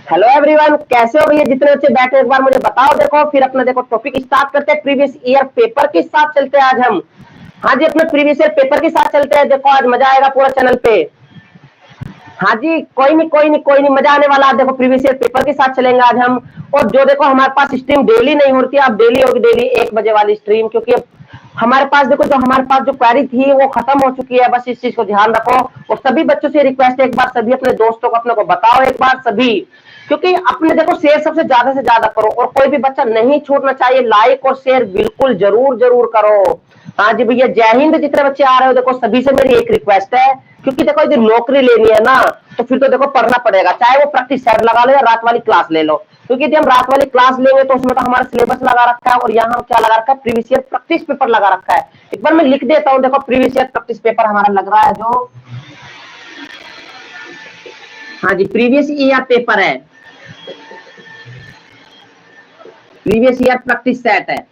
Hello everyone, कैसे हो भैया? जितने बच्चे बैठे एक बार मुझे बताओ। देखो फिर अपना देखो टॉपिक स्टार्ट करते हैं। प्रीवियस ईयर पेपर के साथ चलते हैं आज हम। हाँ जी, अपने प्रीवियस ईयर पेपर के साथ चलते हैं। देखो आज मजा आएगा पूरा चैनल पे। हाँ जी, कोई नहीं कोई नहीं कोई नहीं, मजा आने वाला है। देखो प्रीवियस ईयर पेपर के साथ चलेंगे आज हम। और जो देखो हमारे पास स्ट्रीम डेली नहीं होती है, अब डेली होगी, डेली 1 बजे वाली स्ट्रीम। क्योंकि हमारे पास देखो जो हमारे पास जो क्वेरी थी वो खत्म हो चुकी है। बस इस चीज को ध्यान रखो। और सभी बच्चों से रिक्वेस्ट है, एक बार सभी अपने दोस्तों को अपने को बताओ एक बार सभी। क्योंकि अपने देखो शेयर सबसे ज्यादा से ज्यादा करो और कोई भी बच्चा नहीं छूटना चाहिए। लाइक और शेयर बिल्कुल जरूर जरूर करो। हाँ जी भैया, जय हिंद। जितने बच्चे आ रहे हो देखो सभी से मेरी एक रिक्वेस्ट है, क्योंकि देखो यदि नौकरी लेनी है ना तो फिर तो देखो पढ़ना पड़ेगा। चाहे वो प्रैक्टिस सेट लगा लो या रात वाली क्लास ले लो। क्योंकि यदि हम रात वाली क्लास लेंगे तो उसमें तो हमारा सिलेबस लगा रखा है और यहाँ क्या लगा रखा है, प्रीवियस ईयर प्रैक्टिस पेपर लगा रखा है। एक बार मैं लिख देता हूँ। देखो प्रीवियस ईयर प्रैक्टिस पेपर हमारा लग रहा है जो, हाँ जी प्रीवियस ईयर पेपर है, प्रीवियस ईयर प्रैक्टिस सेट है।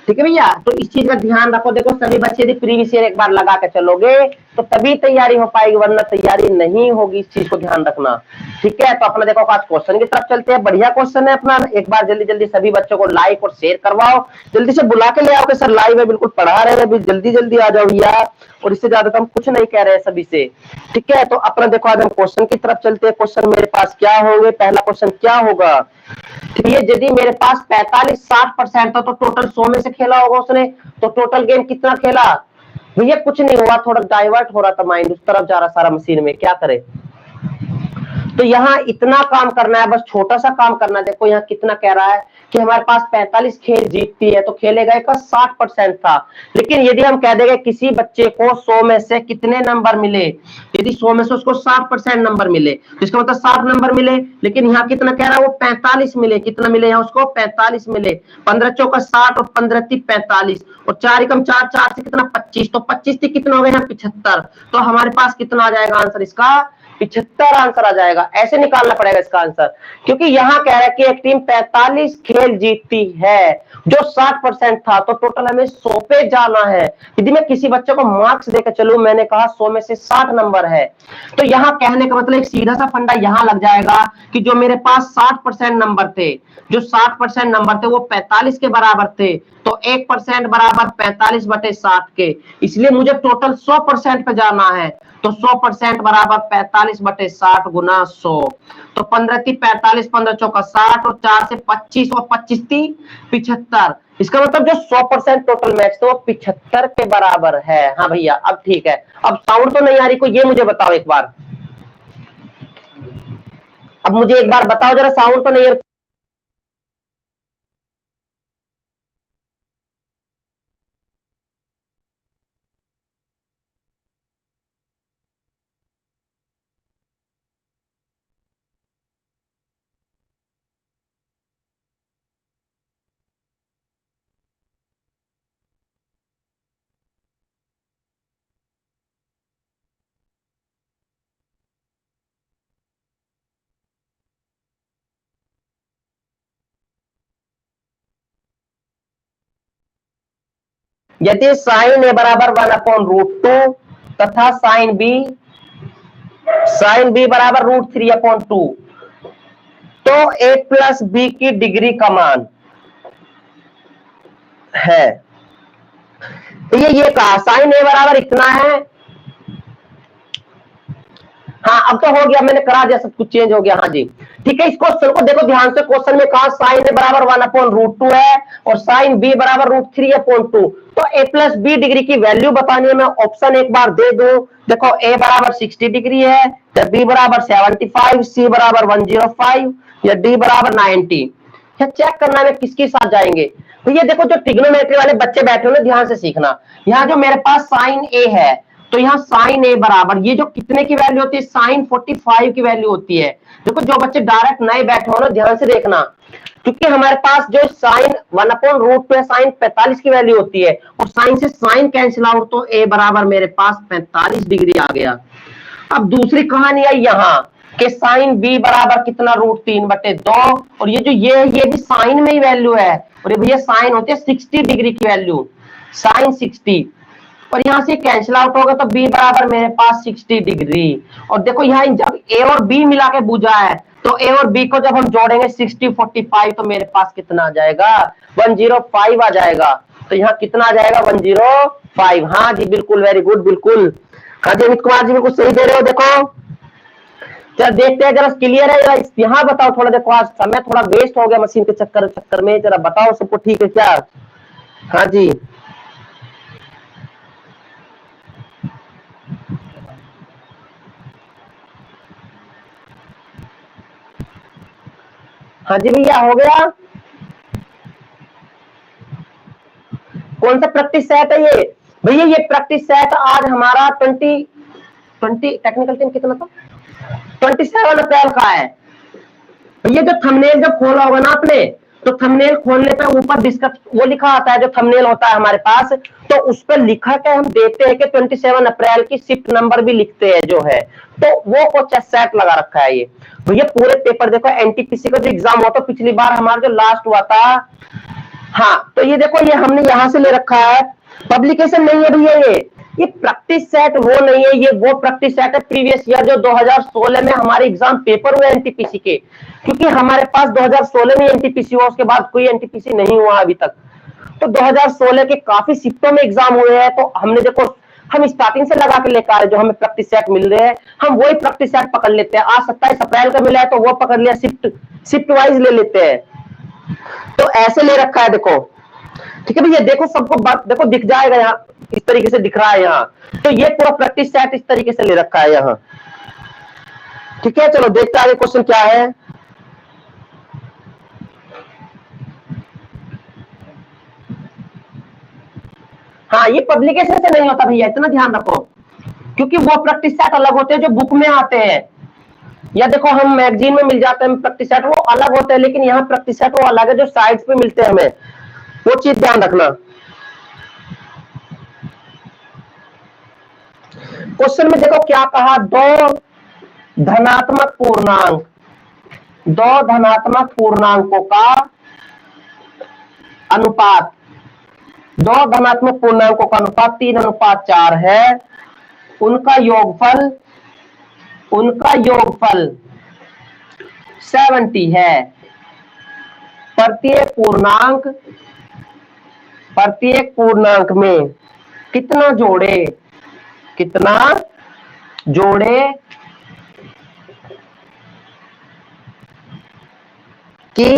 ठीक है भैया, तो इस चीज का ध्यान रखो। देखो सभी बच्चे यदि प्रीवियस ईयर एक बार लगा के चलोगे तो तभी तैयारी हो पाएगी, वरना तैयारी नहीं होगी। इस चीज को ध्यान रखना। ठीक है, तो अपना देखो आज क्वेश्चन की तरफ चलते हैं। बढ़िया क्वेश्चन है अपना। एक बार जल्दी जल्दी सभी बच्चों को लाइक और शेयर करवाओ। जल्दी से बुला के ले आओ कि सर लाइव है, बिल्कुल पढ़ा रहे हैं, जल्दी जल्दी आ जाओ भैया। और इससे ज्यादा तो हम कुछ नहीं कह रहे हैं सभी से। ठीक है, तो अपना देखो आज हम क्वेश्चन की तरफ चलते हैं। क्वेश्चन मेरे पास क्या होंगे? पहला क्वेश्चन क्या होगा? ठीक है, यदि मेरे पास 45-60% था तो टोटल 100 में से खेला होगा उसने, तो टोटल गेम कितना खेला? भैया कुछ नहीं हुआ, थोड़ा डाइवर्ट हो रहा था माइंड, उस तरफ जा रहा सारा मशीन में, क्या करे। तो यहाँ इतना काम करना है, बस छोटा सा काम करना है। देखो यहाँ कितना कह रहा है कि हमारे पास 45 खेल जीतती है, तो खेले गए का 60% था। लेकिन यदि हम कह देंगे किसी बच्चे को 100 में से कितने नंबर मिले, यदि 100 में से उसको 60% नंबर मिले तो इसका मतलब 60 नंबर मिले। लेकिन यहाँ कितना कह रहा है वो 45 मिले। कितना मिले यहाँ उसको? 45 मिले। 15 चौका 60 और 15 × 45 और 4 × 4, 4 से कितना 25, तो 25 से कितना हो गया यहाँ 75। तो हमारे पास कितना आ जाएगा आंसर इसका? 75 आंसर आ जाएगा। ऐसे निकालना पड़ेगा इसका आंसर, क्योंकि यहाँ कह रहा है कि एक टीम 45 खेल जीतती है जो 60% था, तो टोटल हमें 100 पे जाना है। यदि मैं किसी बच्चे को मार्क्स देकर चलूं, मैंने कहा 100 में से 60 नंबर है, तो यहाँ कहने का मतलब एक सीधा सा फंडा यहाँ लग जाएगा कि जो मेरे पास 60% नंबर थे, जो 60% नंबर थे वो 45 के बराबर थे, तो 1% बराबर 45/60 के। इसलिए मुझे टोटल 100% पे जाना है, तो 100% बराबर 45/60 गुना 100। तो 15 × 45, 15 चौका 60 और 4 से 25 और 25 × 75। इसका मतलब जो 100% टोटल मैच तो वो 75 के बराबर है। हाँ भैया, अब ठीक है। अब साउंड तो नहीं आ रही कोई, ये मुझे बताओ एक बार। अब मुझे एक बार बताओ जरा, साउंड तो नहीं है। यदि साइन ए बराबर 1/√2 तथा साइन बी बराबर √3/2, तो a प्लस बी की डिग्री का मान है। तो ये कहा साइन ए बराबर इतना है। हाँ अब तो हो गया, मैंने करा दिया, सब कुछ चेंज हो गया। हाँ जी ठीक है। इस क्वेश्चन को देखो ध्यान से। क्वेश्चन में कहा साइन ए बराबर 1/√2 है और साइन बी बराबर √3/2। तो a प्लस बी डिग्री की वैल्यू बतानी है। मैं ऑप्शन एक बार दे दूं। देखो a बराबर 60 डिग्री है, b बराबर 75, c बराबर 105 या d बराबर 90। चेक करना है किसके साथ जाएंगे। तो ये देखो जो ट्रिग्नोमेट्री वाले बच्चे बैठे हो ना, ध्यान से सीखना। यहाँ जो मेरे पास साइन ए है, तो यहाँ साइन ए बराबर ये जो कितने की वैल्यू होती है, साइन 45 की वैल्यू होती है। देखो जो बच्चे डायरेक्ट नए बैठे हो ना, ध्यान से देखना, क्योंकि हमारे पास जो साइन 1/√2 है, साइन 45 की वैल्यू होती है और साइन से साइन कैंसिल आउट, तो ए बराबर मेरे पास 45 डिग्री आ गया। अब दूसरी कहानी आई यहाँ कि साइन बी बराबर कितना, √3/2। और ये जो ये भी साइन में ही वैल्यू है, और ये भैया साइन होती है 60 डिग्री की वैल्यू, साइन 60। और यहाँ से कैंसिल आउट होगा तो बी बराबर मेरे पास 60 डिग्री। और देखो यहाँ जब ए और बी मिला के बुझा है तो ए और बी को जब हम जोड़ेंगे 60 45 तो मेरे पास कितना आ जाएगा 105 आ जाएगा। तो यहाँ कितना आ जाएगा 105। हाँ जी बिल्कुल, वेरी गुड, बिल्कुल। हाँ जी अमित कुमार जी बिल्कुल सही दे रहे हो। देखो जरा देखते हैं, जरा क्लियर है जरा यहाँ बताओ थोड़ा। देखो आज समय थोड़ा वेस्ट हो गया मशीन के चक्कर में, जरा बताओ सबको ठीक है क्या। हाँ जी हाँ जी भैया हो गया। कौन सा प्रैक्टिस सेट है ये भैया? ये प्रैक्टिस सेट आज हमारा 20 टेक्निकल टीम कितना था 27 अप्रैल का है। ये जो थंबनेल जब खोला होगा ना आपने, तो थंबनेल खोलने पे ऊपर डिस्कस वो लिखा आता है, जो थंबनेल होता है हमारे पास, तो उस पर लिखा के हम देते हैं कि 27 अप्रैल की शिफ्ट नंबर भी लिखते हैं जो है, तो वो कुछ सेट लगा रखा है ये भैया। पूरे पेपर देखो एनटीपीसी का जो एग्जाम हुआ था पिछली बार हमारा जो लास्ट हुआ था, हाँ तो ये देखो ये हमने यहां से ले रखा है, पब्लिकेशन नहीं है भैया ये प्रैक्टिस सेट वो नहीं है, ये वो प्रैक्टिस सेट है प्रीवियस ईयर जो 2016 में हमारे एग्जाम पेपर हुए एनटीपीसी के, क्योंकि हमारे पास 2016 में एनटीपीसी हुआ, उसके बाद कोई एनटीपीसी नहीं हुआ अभी तक। तो 2016 के काफी शिफ्टों में एग्जाम हुए हैं, तो हमने देखो हम स्टार्टिंग से लगा के लेकर आ रहे, जो हमें प्रैक्टिस सेट मिल रहे हैं हम वही प्रैक्टिस सेट पकड़ लेते हैं। आज 27 अप्रैल का मिला है तो वो पकड़ लिया, शिफ्ट वाइज ले लेते हैं, तो ऐसे ले रखा है देखो। ठीक है भैया, देखो सबको देखो दिख जाएगा यहाँ, इस तरीके से दिख रहा है यहाँ, तो ये पूरा प्रैक्टिस सेट इस तरीके से ले रखा है यहाँ। ठीक है चलो देखते हैं आगे क्वेश्चन क्या है। हाँ ये पब्लिकेशन से नहीं होता भैया, इतना ध्यान रखो, क्योंकि वो प्रैक्टिस सेट अलग होते हैं जो बुक में आते हैं, या देखो हम मैगजीन में मिल जाते हैं प्रैक्टिस सेट, वो अलग होते हैं, लेकिन यहाँ प्रैक्टिस सेट वो अलग है जो साइट्स पे मिलते हैं हमें, वो चीज ध्यान रखना। क्वेश्चन में देखो क्या कहा, दो धनात्मक पूर्णांकों का अनुपात, 3:4 है, उनका योगफल 70 है। प्रत्येक पूर्णांक में कितना जोड़े कि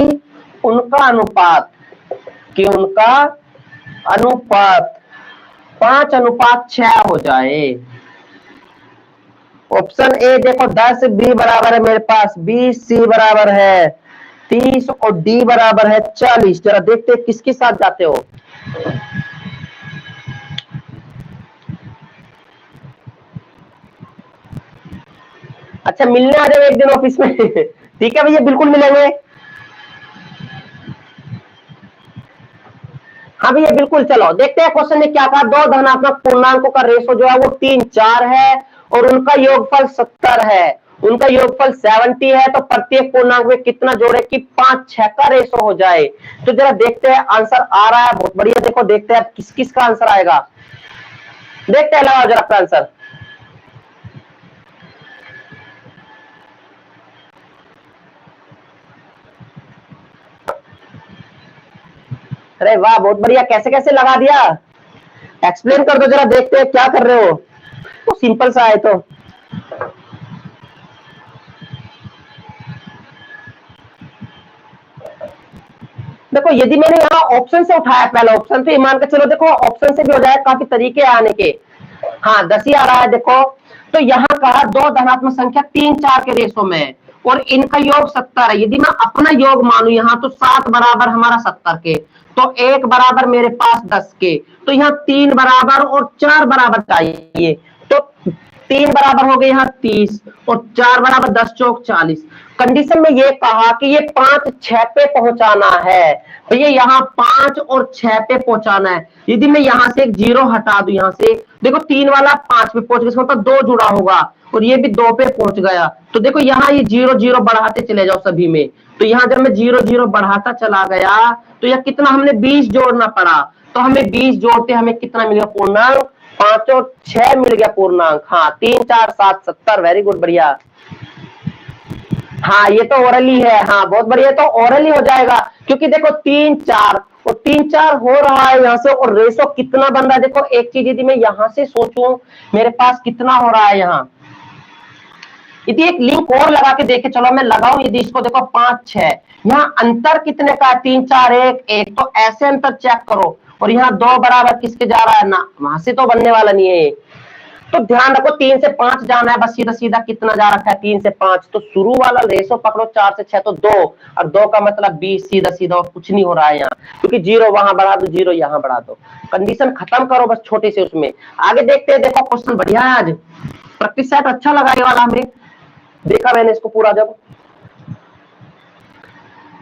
उनका अनुपात 5:6 हो जाए। ऑप्शन ए देखो 10, बी बराबर है मेरे पास 20, सी बराबर है 30 और डी बराबर है 40। जरा देखते हैं किसके साथ जाते हो। अच्छा मिलने आ जाओ एक दिन ऑफिस में ठीक है भैया बिल्कुल मिलेंगे। हाँ भैया बिल्कुल, चलो देखते हैं क्वेश्चन ने क्या कहा। दो धनात्मक पूर्णांकों का रेशो जो है वो 3:4 है और उनका योगफल 70 है, उनका योगफल 70 है, तो प्रत्येक पूर्णांक में कितना जोड़े कि 5:6 का रेशो हो जाए। तो जरा देखते हैं आंसर आ रहा है, बहुत बढ़िया। देखो देखते हैं किस किस का आंसर आएगा, देखते हैं, लगाओ जरा अपना आंसर। अरे वाह बहुत बढ़िया, कैसे कैसे लगा दिया, एक्सप्लेन कर दो जरा, देखते हैं क्या कर रहे हो। तो सिंपल सा है। तो देखो यदि मैंने यहाँ ऑप्शन से उठाया, पहला ऑप्शन से मान के चलो, देखो ऑप्शन से भी हो जाए, काफी तरीके आने के। हाँ 10 ही आ रहा है देखो, तो यहाँ कहा दो धनात्मक संख्या 3:4 के रेशो में और इनका योग 70 है। यदि मैं अपना योग मानू यहाँ, तो 7 बराबर हमारा 70 के, तो 1 बराबर मेरे पास 10 के, तो यहाँ 3 बराबर और 4 बराबर चाहिए, तो 3 बराबर हो गए यहाँ 30 और 4 बराबर 10 चौक 40। कंडीशन में ये कहा कि ये 5:6 पे पहुंचाना है, तो ये यहाँ 5 और 6 पे पहुंचाना है। यदि मैं यहाँ से एक 0 हटा दूं, यहाँ से देखो 3 वाला 5 पे पहुंच गया, मतलब 2 जुड़ा होगा और ये भी 2 पे पहुंच गया, तो देखो यहाँ ये 0 बढ़ाते चले जाओ सभी में, तो यहाँ जब मैं 0 बढ़ाता चला गया तो यह कितना हमने 20 जोड़ना पड़ा, तो हमें 20 जोड़ते हमें कितना मिलेगा पूर्णांक 5 और 6 मिल गया पूर्णांक। हाँ 3 4 7 70, वेरी गुड, बढ़िया। हाँ ये तो ओरली है, हाँ बहुत बढ़िया, तो ओरली हो जाएगा क्योंकि देखो 3 4 और 3 4 हो रहा है यहाँ से, और रेशो कितना बन रहा है। देखो एक चीज यदि मैं यहाँ से सोचूं मेरे पास कितना हो रहा है यहाँ, यदि एक लिंक और लगा के देखे, चलो मैं लगाऊं यदि इसको, देखो 5 6, यहाँ अंतर कितने का है, 3 4 1 1, तो ऐसे अंतर चेक करो, और यहाँ 2 बराबर किसके जा रहा है ना, वहां से तो बनने वाला नहीं है। तो ध्यान रखो 3 से 5 जाना है, बस सीधा सीधा कितना जा रखा है 3 से 5, तो शुरू वाला रेशो पकड़ो 4 से 6 तो 2, और 2 का मतलब 20, सीधा सीधा, और कुछ नहीं हो रहा है यहाँ, क्योंकि 0 वहां बढ़ा दो, 0 यहाँ बढ़ा दो, कंडीशन खत्म करो बस छोटे से उसमें। आगे देखते हैं, देखो क्वेश्चन बढ़िया है आज, प्रैक्टिस सेट अच्छा लगा ये वाला हमें, देखा मैंने इसको पूरा। जब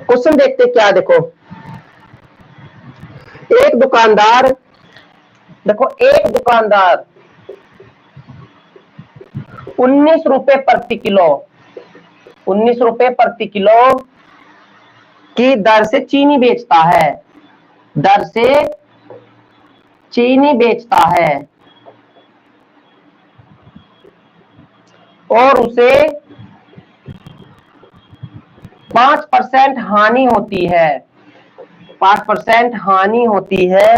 क्वेश्चन देखते क्या, देखो एक दुकानदार, देखो एक दुकानदार 19 रुपए प्रति किलो, 19 रुपए प्रति किलो की दर से चीनी बेचता है, दर से चीनी बेचता है, और उसे 5% हानि होती है, 5% हानि होती है,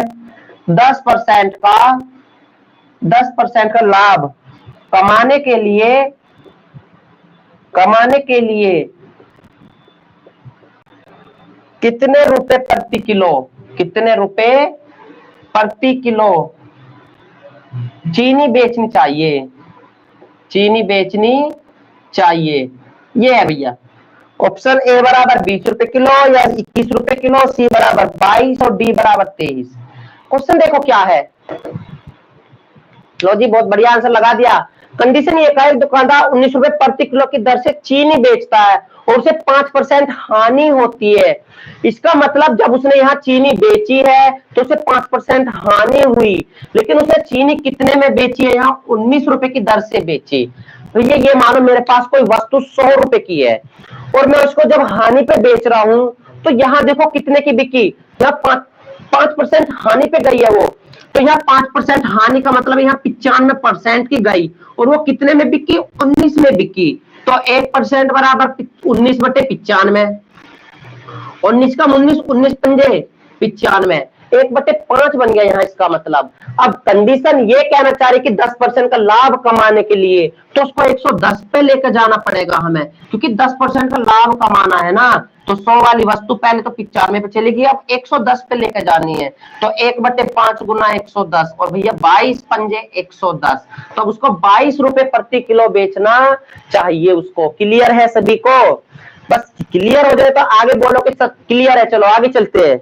10% का 10% का लाभ कमाने के लिए, कमाने के लिए कितने रुपए प्रति किलो, कितने रुपए प्रति किलो चीनी बेचनी चाहिए, चीनी बेचनी चाहिए। ये है भैया ऑप्शन ए बराबर 20 रुपए किलो या 21 रुपए किलो, सी बराबर 22 और डी बराबर 23। क्वेश्चन देखो क्या है, लो जी बहुत बढ़िया आंसर लगा दिया। कंडीशन ये है, दुकानदार 19 रुपए प्रति किलो की दर से चीनी बेचता है और उसे 5% हानि होती है। इसका मतलब जब उसने यहाँ चीनी बेची है तो उसे 5% हानि हुई, लेकिन उसने चीनी कितने में बेची है, यहाँ 19 रुपए की दर से बेची। तो ये मानो मेरे पास कोई वस्तु 100 रुपए की है और मैं उसको जब हानि पे बेच रहा हूं, तो यहाँ देखो कितने की बिकी, यहाँ 5% हानि पे गई है वो, तो यहाँ 5% हानि का मतलब यहाँ 95% की गई, और वो कितने में बिकी, 19 में बिकी। तो 1% बराबर 19/95, 19 का 19, 19 पंजे 95, 1/5 बन गया यहाँ इसका मतलब। अब कंडीशन ये कहना चाह रही कि 10% का लाभ कमाने के लिए तो उसको 110 पे लेकर जाना पड़ेगा हमें, क्योंकि 10% का लाभ कमाना है ना, तो 100 वाली वस्तु पहले तो 95 पे चलेगी, अब 110 पे लेकर जानी है, तो 1/5 गुना 110, और भैया 22 पंजे 110, तो अब उसको 22 रुपए प्रति किलो बेचना चाहिए उसको। क्लियर है सभी को? बस क्लियर हो जाए तो आगे बोलो कि सब क्लियर है, चलो आगे चलते हैं।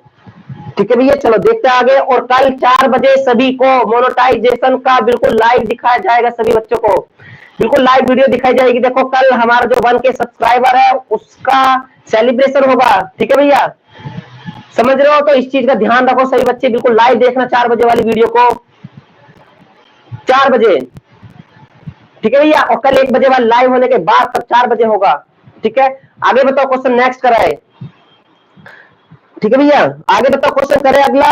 ठीक है भैया, चलो देखते हैं आगे। और कल 4 बजे सभी को मोनेटाइजेशन का बिल्कुल लाइव दिखाया जाएगा, सभी बच्चों को बिल्कुल लाइव वीडियो दिखाई जाएगी। देखो कल हमारा जो 1K सब्सक्राइबर है उसका सेलिब्रेशन होगा, ठीक है भैया, समझ रहे हो? तो इस चीज का ध्यान रखो, सभी बच्चे बिल्कुल लाइव देखना 4 बजे वाली वीडियो को, 4 बजे, ठीक है भैया। और कल 1 बजे वाला लाइव होने के बाद तब 4 बजे होगा, ठीक है। आगे बताओ, क्वेश्चन नेक्स्ट कराए, ठीक है भैया, आगे बताओ क्वेश्चन करें अगला।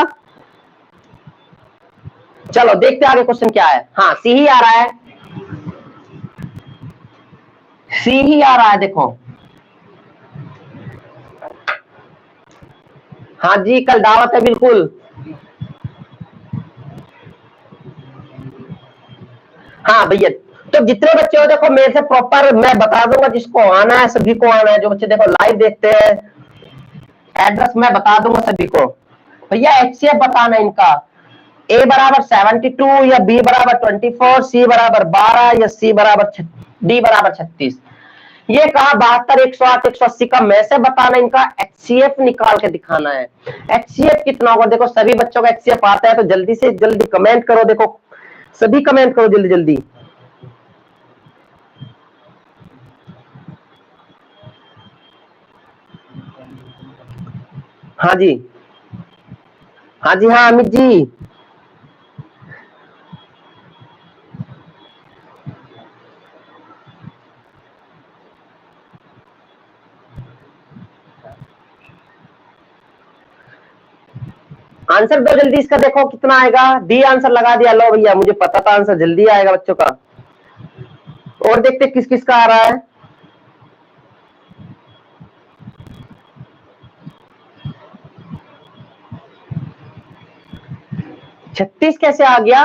चलो देखते हैं आगे क्वेश्चन क्या है। हाँ सी ही आ रहा है, सी ही आ रहा है, देखो हाँ जी कल दावत है बिल्कुल। हाँ भैया, तो जितने बच्चे हो देखो मेरे से प्रॉपर मैं बता दूंगा, जिसको आना है सभी को आना है, जो बच्चे देखो लाइव देखते हैं एड्रेस मैं बता दूंगा सभी को। भैया HCF बताना इनका, ए बराबर 72 या बी बराबर 24, सी बराबर 12 या सी बराबर डी बराबर 36। ये कहा 72 108 180 का में से बताना, इनका HCF निकाल के दिखाना है। HCF कितना होगा, देखो सभी बच्चों का HCF आता है तो जल्दी से जल्दी कमेंट करो, देखो सभी कमेंट करो जल्दी जल्दी। हाँ जी, हाँ जी, हाँ अमित जी, हाँ आंसर दो जल्दी इसका, देखो कितना आएगा। डी आंसर लगा दिया। लो भैया, मुझे पता था आंसर जल्दी आएगा बच्चों का। और देखते किस किस का आ रहा है। छत्तीस कैसे आ गया?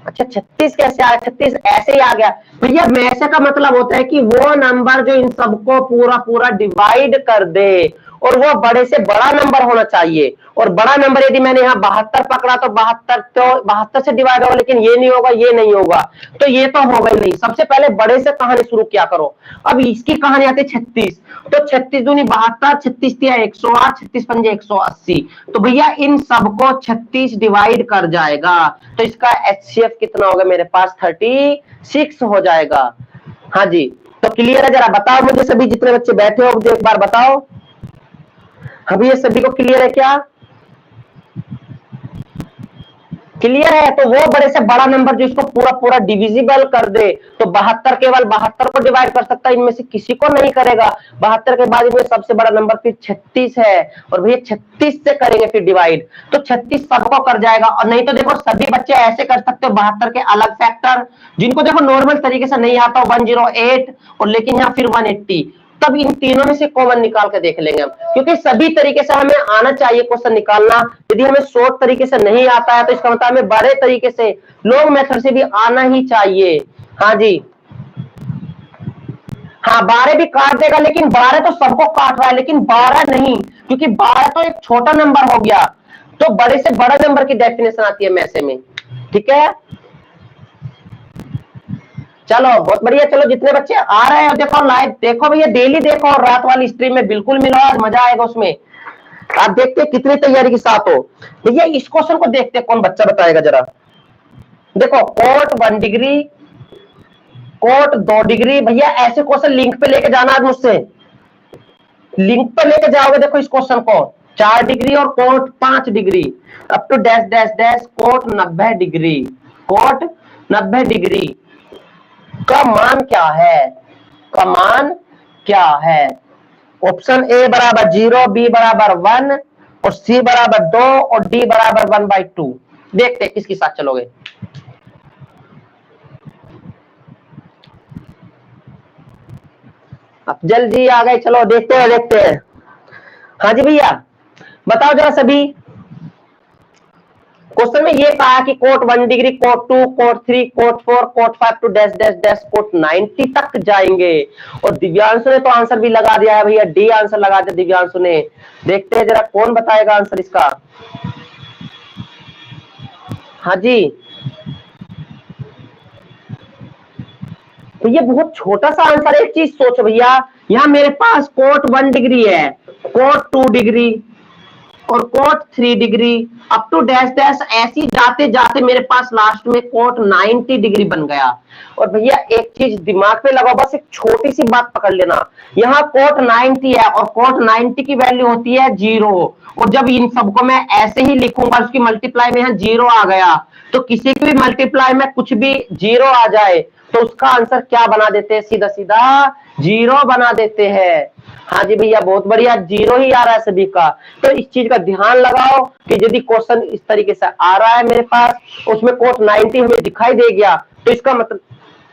अच्छा 36 कैसे आया? 36 ऐसे ही आ गया भैया। मैसे का मतलब होता है कि वो नंबर जो इन सबको पूरा पूरा डिवाइड कर दे, और वो बड़े से बड़ा नंबर होना चाहिए। और बड़ा नंबर यदि मैंने यहाँ 72 पकड़ा तो 72 से डिवाइड होगा, लेकिन ये नहीं होगा, ये नहीं होगा, तो ये तो होगा ही नहीं। सबसे पहले बड़े से कहानी शुरू किया करो। अब इसकी कहानी आती है 36, तो 36 दूनी 72, 36 तिया 108, 36 पंजे 180। तो भैया इन सबको 36 डिवाइड कर जाएगा, तो इसका एचसीएफ कितना होगा मेरे पास? 36 हो जाएगा। हाँ जी, तो क्लियर है? जरा बताओ मुझे सभी, जितने बच्चे बैठे हो मुझे एक बार बताओ। हाँ भैया, सभी को क्लियर है क्या? क्लियर है? तो वो बड़े से बड़ा नंबर जो इसको पूरा पूरा डिविजिबल कर दे, तो 72 केवल 72 को डिवाइड कर सकता है, इनमें से किसी को नहीं करेगा। 72 के बाद इनमें सबसे बड़ा नंबर फिर 36 है, और भैया 36 से करेंगे फिर डिवाइड, तो 36 सबको कर जाएगा। और नहीं तो देखो सभी बच्चे ऐसे कर सकते हो, 72 के अलग फैक्टर, जिनको देखो नॉर्मल तरीके से नहीं आता 108, और लेकिन यहाँ फिर 180, तब इन तीनों में से कॉमन निकाल के देख लेंगे हम, क्योंकि सभी तरीके से हमें आना चाहिए क्वेश्चन निकालना। यदि हमें शॉर्ट तरीके से नहीं आता है तो इसका मतलब हमें बड़े तरीके से, लॉन्ग मेथड से भी आना ही चाहिए। हाँ जी, हाँ 12 भी काट देगा, लेकिन 12 तो सबको काट रहा है, लेकिन 12 नहीं, क्योंकि 12 तो एक छोटा नंबर हो गया, तो बड़े से बड़ा नंबर की डेफिनेशन आती है मैसे में। ठीक है, चलो बहुत बढ़िया। चलो जितने बच्चे आ रहे हैं देखो लाइव, देखो भैया डेली देखो, और रात वाली स्ट्रीम में बिल्कुल मिलो, आज मजा आएगा उसमें। आप देखते हैं कितनी तैयारी के साथ हो। भैया इस क्वेश्चन को देखते कौन बच्चा बताएगा जरा। देखो कोट 1 डिग्री, कोट 2 डिग्री, भैया ऐसे क्वेश्चन लिंक पे लेके जाना आज मुझसे, लिंक पे लेके जाओगे। देखो इस क्वेश्चन को 4 डिग्री और cot 5 degree, up to dash dash dash cot 90 degree, cot 90 degree का मान क्या है? का मान क्या है? ऑप्शन ए बराबर 0, बी बराबर 1, और सी बराबर 2, और डी बराबर 1/2। देखते हैं किसके साथ चलोगे। अफजल जी आ गए, चलो देखते हैं देखते हैं। हाँ जी भैया बताओ जरा सभी। क्वेश्चन में ये कहा कि cot 1 degree, cot 2, cot 3, cot 4, cot 5 to dash dash dash cot 90 तक जाएंगे। और दिव्यांशु ने तो आंसर भी लगा दिया है भैया, डी आंसर लगा दिया दिव्यांशु ने। देखते हैं जरा कौन बताएगा आंसर इसका। हाँ जी, तो ये बहुत छोटा सा आंसर है। एक चीज सोचो भैया, यहाँ मेरे पास कोट 1 डिग्री है, कोट 2 डिग्री, और cot 3 degree, up to dash dash, ऐसी जाते जाते मेरे पास लास्ट में कोट 90 डिग्री बन गया। और भैया एक चीज दिमाग पे लगाओ, बस एक छोटी सी बात पकड़ लेना, यहाँ कोट 90 है, और कोट 90 की वैल्यू होती है 0, और जब इन सबको मैं ऐसे ही लिखूंगा, उसकी मल्टीप्लाई में यहाँ 0 आ गया, तो किसी की भी मल्टीप्लाई में कुछ भी 0 आ जाए तो उसका आंसर क्या बना देते हैं? सीधा सीधा 0 बना देते हैं। हाँ जी भैया बहुत बढ़िया, 0 ही आ रहा है सभी का। तो इस चीज का ध्यान लगाओ कि यदि क्वेश्चन इस तरीके से आ रहा है मेरे पास, उसमें कोट 90 हमें दिखाई दे गया, तो इसका मतलब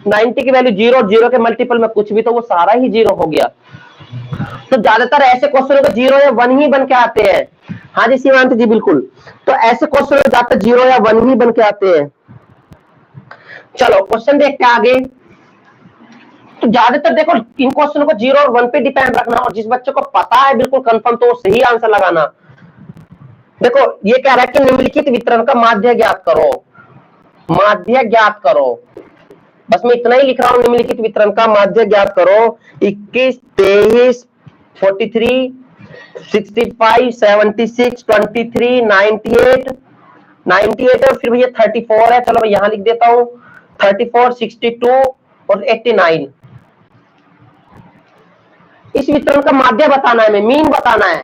90 की वैल्यू 0, 0 के मल्टीपल में कुछ भी, तो वो सारा ही 0 हो गया। तो ज्यादातर ऐसे क्वेश्चनों को 0 या 1 ही बन के आते हैं। हाँ जी सीमांत जी बिल्कुल, तो ऐसे क्वेश्चन ज्यादातर 0 या 1 ही बन के आते हैं। चलो क्वेश्चन देखते हैं आगे। तो ज्यादातर देखो इन क्वेश्चन को 0 और 1 पे डिपेंड रखना, और जिस बच्चे को पता है बिल्कुल कंफर्म, तो वो सही आंसर लगाना। देखो ये कह रहा है कि निम्नलिखित वितरण का माध्य ज्ञात करो, माध्य ज्ञात करो। बस मैं इतना ही लिख रहा हूं, निम्नलिखित वितरण का माध्य ज्ञात करो। 21, 23, 43, 65, 76, 23, 98, 98 है, और फिर भैया 34 है। चलो मैं यहां लिख देता हूं 34, 62 और 89। इस वितरण का माध्य बताना है, हमें मीन बताना है।